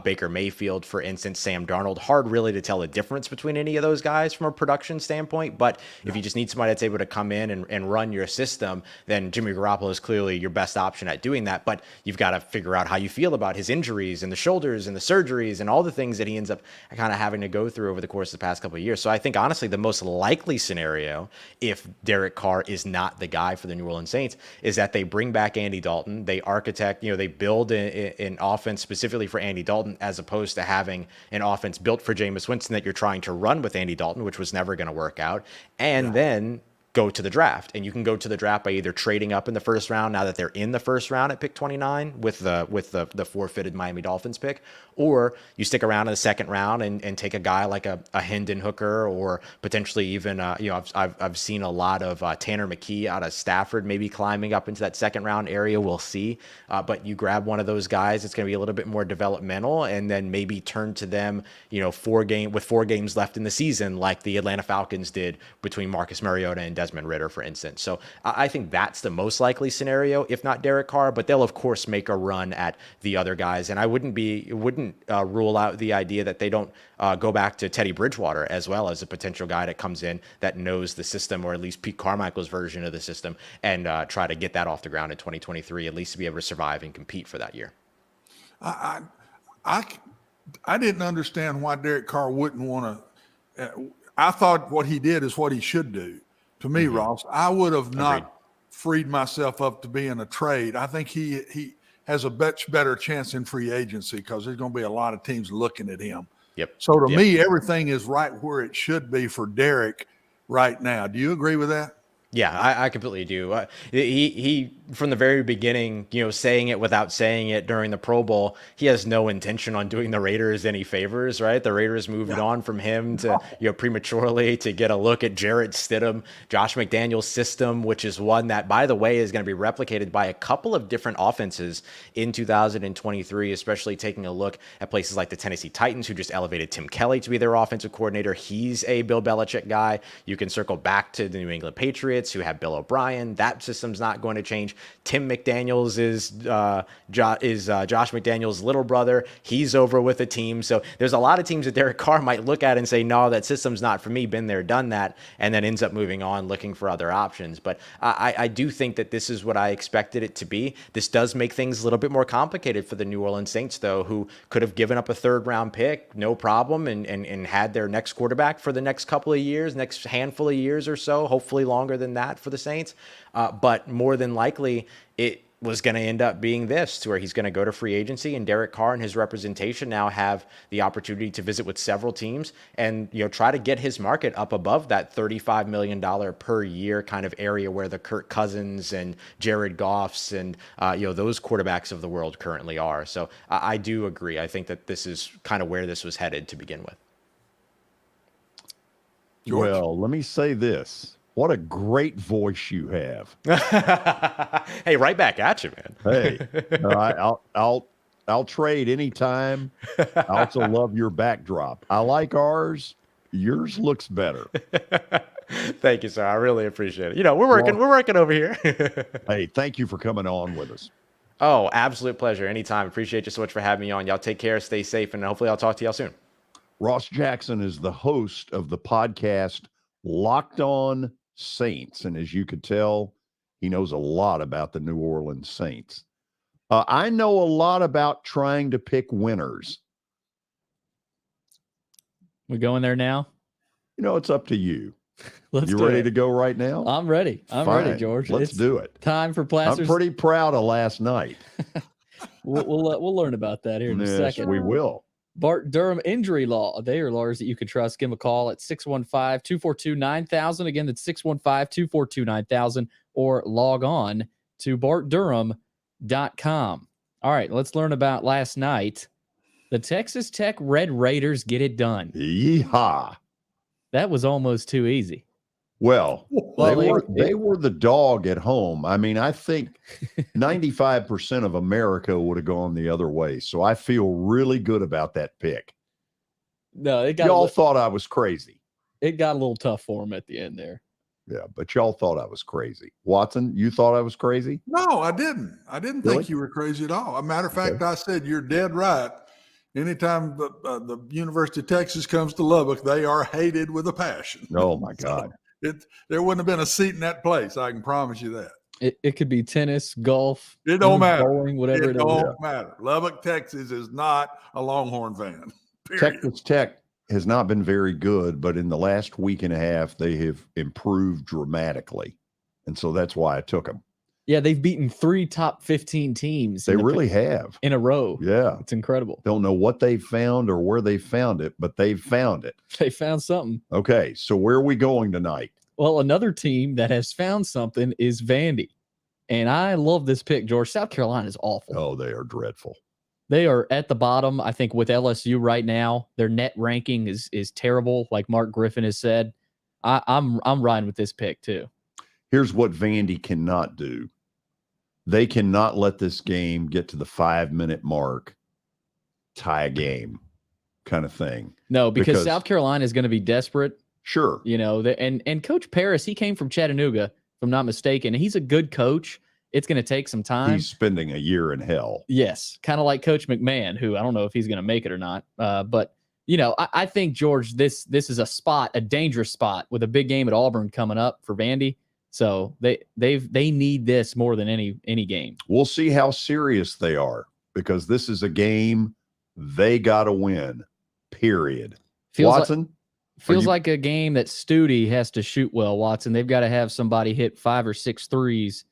Baker Mayfield, for instance, Sam Darnold. Hard really to tell the difference between any of those guys from a production standpoint, but if you just need somebody that's able to come in and run your system, then Jimmy Garoppolo is clearly your best option at doing that. But you've got to figure out how you feel about his injuries and the shoulders and the surgeries and all the things that he ends up kind of having to go through over the course of the past couple of years. So I think honestly the most likely scenario, if Derek Carr is not the guy for the New Orleans Saints, is that they bring back Andy Dalton, they architect, they build an offense specifically for Andy Dalton, as opposed to having an offense built for Jameis Winston that you're trying to run with Andy Dalton, which was never going to work out, and then go to the draft. And you can go to the draft by either trading up in the first round, now that they're in the first round at pick 29 with the forfeited Miami Dolphins pick, or you stick around in the second round and take a guy like a Hendon Hooker, or potentially even I've seen a lot of Tanner McKee out of Stafford maybe climbing up into that second round area. We'll see, but you grab one of those guys, it's going to be a little bit more developmental, and then maybe turn to them 4 games left in the season, like the Atlanta Falcons did between Marcus Mariota and Desmond Ridder, for instance. So I think that's the most likely scenario, if not Derek Carr, but they'll of course make a run at the other guys. And I wouldn't rule out the idea that they don't go back to Teddy Bridgewater as well as a potential guy that comes in that knows the system, or at least Pete Carmichael's version of the system, and try to get that off the ground in 2023, at least to be able to survive and compete for that year. I didn't understand why Derek Carr wouldn't want to. I thought what he did is what he should do. To me, Ross, I would have not freed myself up to be in a trade. I think he has a much better chance in free agency because there's going to be a lot of teams looking at him. Yep. So to me, everything is right where it should be for Derek right now. Do you agree with that? Yeah, I completely do. He from the very beginning, saying it without saying it during the Pro Bowl, he has no intention on doing the Raiders any favors, right? The Raiders moved on from him to, prematurely to get a look at Jarrett Stidham, Josh McDaniels' system, which is one that, by the way, is going to be replicated by a couple of different offenses in 2023, especially taking a look at places like the Tennessee Titans, who just elevated Tim Kelly to be their offensive coordinator. He's a Bill Belichick guy. You can circle back to the New England Patriots, who have Bill O'Brien. That system's not going to change. Tim McDaniels is Josh McDaniels' little brother. He's over with the team. So there's a lot of teams that Derek Carr might look at and say, no, that system's not for me. Been there, done that, and then ends up moving on, looking for other options. But I do think that this is what I expected it to be. This does make things a little bit more complicated for the New Orleans Saints, though, who could have given up a third-round pick, no problem, and had their next quarterback for the next couple of years, next handful of years or so, hopefully longer than that for the Saints. But more than likely, it was going to end up being this, to where he's going to go to free agency, and Derek Carr and his representation now have the opportunity to visit with several teams and try to get his market up above that $35 million per year kind of area where the Kirk Cousins and Jared Goffs and those quarterbacks of the world currently are. So I do agree. I think that this is kind of where this was headed to begin with. George? Well, let me say this. What a great voice you have. Hey, right back at you, man. Hey, I'll trade anytime. I also love your backdrop. I like ours. Yours looks better. Thank you, sir. I really appreciate it. We're working over here. Hey, thank you for coming on with us. Oh, absolute pleasure. Anytime. Appreciate you so much for having me on. Y'all take care, stay safe, and hopefully I'll talk to y'all soon. Ross Jackson is the host of the podcast Locked On Saints. And as you could tell, he knows a lot about the New Orleans Saints. I know a lot about trying to pick winners. We going there now? It's up to you. You ready to go right now? I'm ready. I'm ready, George. Let's do it. Time for Plaster's. I'm pretty proud of last night. We'll learn about that here in a second. We will. Bart Durham Injury Law. They are lawyers that you can trust. Give them a call at 615-242-9000. Again, that's 615-242-9000, or log on to bartdurham.com. All right, let's learn about last night. The Texas Tech Red Raiders get it done. Yeehaw. That was almost too easy. Well, Well, they were the dog at home. I mean, I think 95% of America would have gone the other way. So I feel really good about that pick. No, y'all thought I was crazy. It got a little tough for him at the end there. Yeah, but y'all thought I was crazy. Watson, you thought I was crazy? No, I didn't. I didn't Really? think you were crazy at all. As a matter of fact, I said you're dead right. Anytime the University of Texas comes to Lubbock, they are hated with a passion. Oh my God! There wouldn't have been a seat in that place. I can promise you that. It could be tennis, golf. It don't matter. Bowling, whatever it don't matter. Lubbock, Texas is not a Longhorn fan. Period. Texas Tech has not been very good, but in the last week and a half, they have improved dramatically. And so that's why I took them. Yeah, they've beaten 3 top 15 teams. They really have. In a row. Yeah. It's incredible. Don't know what they found or where they found it, but they've found it. They found something. Okay, so where are we going tonight? Well, another team that has found something is Vandy. And I love this pick, George. South Carolina is awful. Oh, they are dreadful. They are at the bottom, I think, with LSU right now. Their net ranking is terrible, like Mark Griffin has said. I'm riding with this pick too. Here's what Vandy cannot do. They cannot let this game get to the 5-minute mark, tie a game kind of thing. No, because South Carolina is going to be desperate. Sure. You know, and Coach Paris, he came from Chattanooga, if I'm not mistaken, and he's a good coach. It's going to take some time. He's spending a year in hell. Yes, kind of like Coach McMahon, who I don't know if he's going to make it or not. But, you know, I think, George, this is a dangerous spot with a big game at Auburn coming up for Vandy. So they need this more than any game. We'll see how serious they are, because this is a game they got to win, period. Watson? Feels like a game that Studi has to shoot well, Watson. They've got to have somebody hit 5 or 6 threes.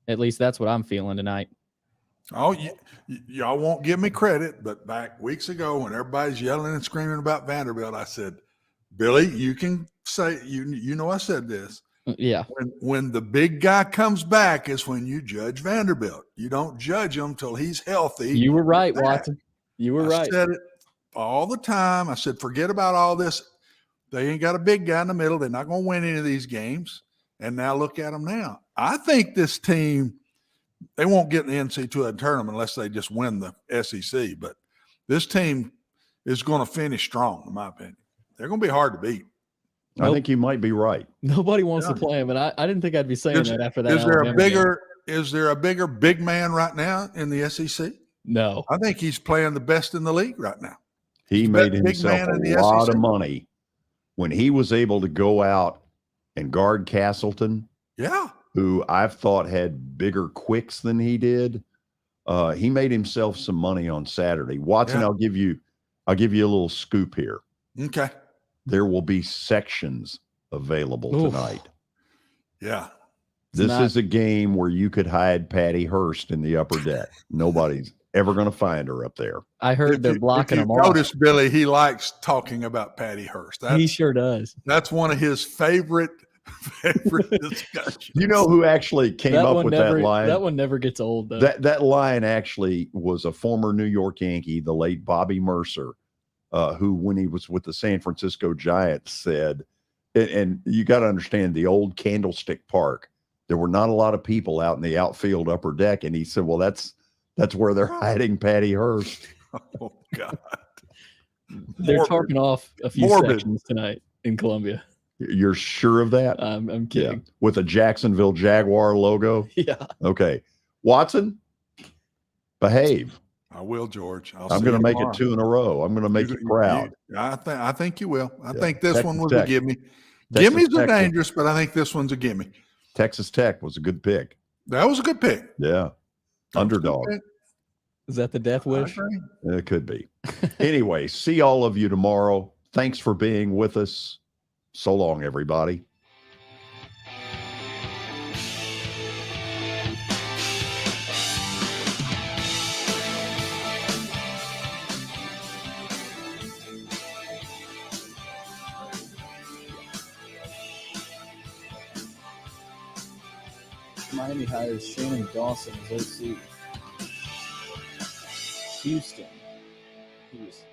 At least that's what I'm feeling tonight. Oh, y'all won't give me credit, but back weeks ago when everybody's yelling and screaming about Vanderbilt, I said, Billy, you can say, you know I said this. Yeah. When the big guy comes back is when you judge Vanderbilt. You don't judge him till he's healthy. You were right, Watson. You were right. I said it all the time. I said, forget about all this. They ain't got a big guy in the middle. They're not going to win any of these games. And now look at them now. I think this team, they won't get in the NCAA tournament unless they just win the SEC. But this team is going to finish strong, in my opinion. They're going to be hard to beat. I think you might be right. Nobody wants to play him, and I didn't think I'd be saying that after that. Is there a bigger big man right now in the SEC? No. I think he's playing the best in the league right now. He made himself a lot of money when he was able to go out and guard Castleton. Yeah. Who I've thought had bigger quicks than he did. He made himself some money on Saturday. Watson, I'll give you a little scoop here. Okay. There will be sections available tonight. Yeah. This is a game where you could hide Patty Hearst in the upper deck. Nobody's ever going to find her up there. I heard they're blocking him off. Notice, Billy, he likes talking about Patty Hearst. He sure does. That's one of his favorite discussions. You know who actually came up with that line? That one never gets old, though. That line actually was a former New York Yankee, the late Bobby Mercer, who, when he was with the San Francisco Giants, said, and you got to understand, the old Candlestick Park, there were not a lot of people out in the outfield upper deck. And he said, well, that's where they're hiding Patty Hearst. Oh, God. They're talking off a few sections tonight in Columbia. You're sure of that? I'm kidding. Yeah. With a Jacksonville Jaguar logo? Yeah. Okay. Watson, behave. I will, George. I'm going to make it 2 in a row. I'm going to make you proud. I think you will. I think this one was a gimme. Texas Gimmes are Tech dangerous, but I think this one's a gimme. Texas Tech was a good pick. That was a good pick. Yeah. Underdog. Is that the death wish? It could be. Anyway, see all of you tomorrow. Thanks for being with us. So long, everybody. Miami hires Shannon Dawson as OC. Houston. He was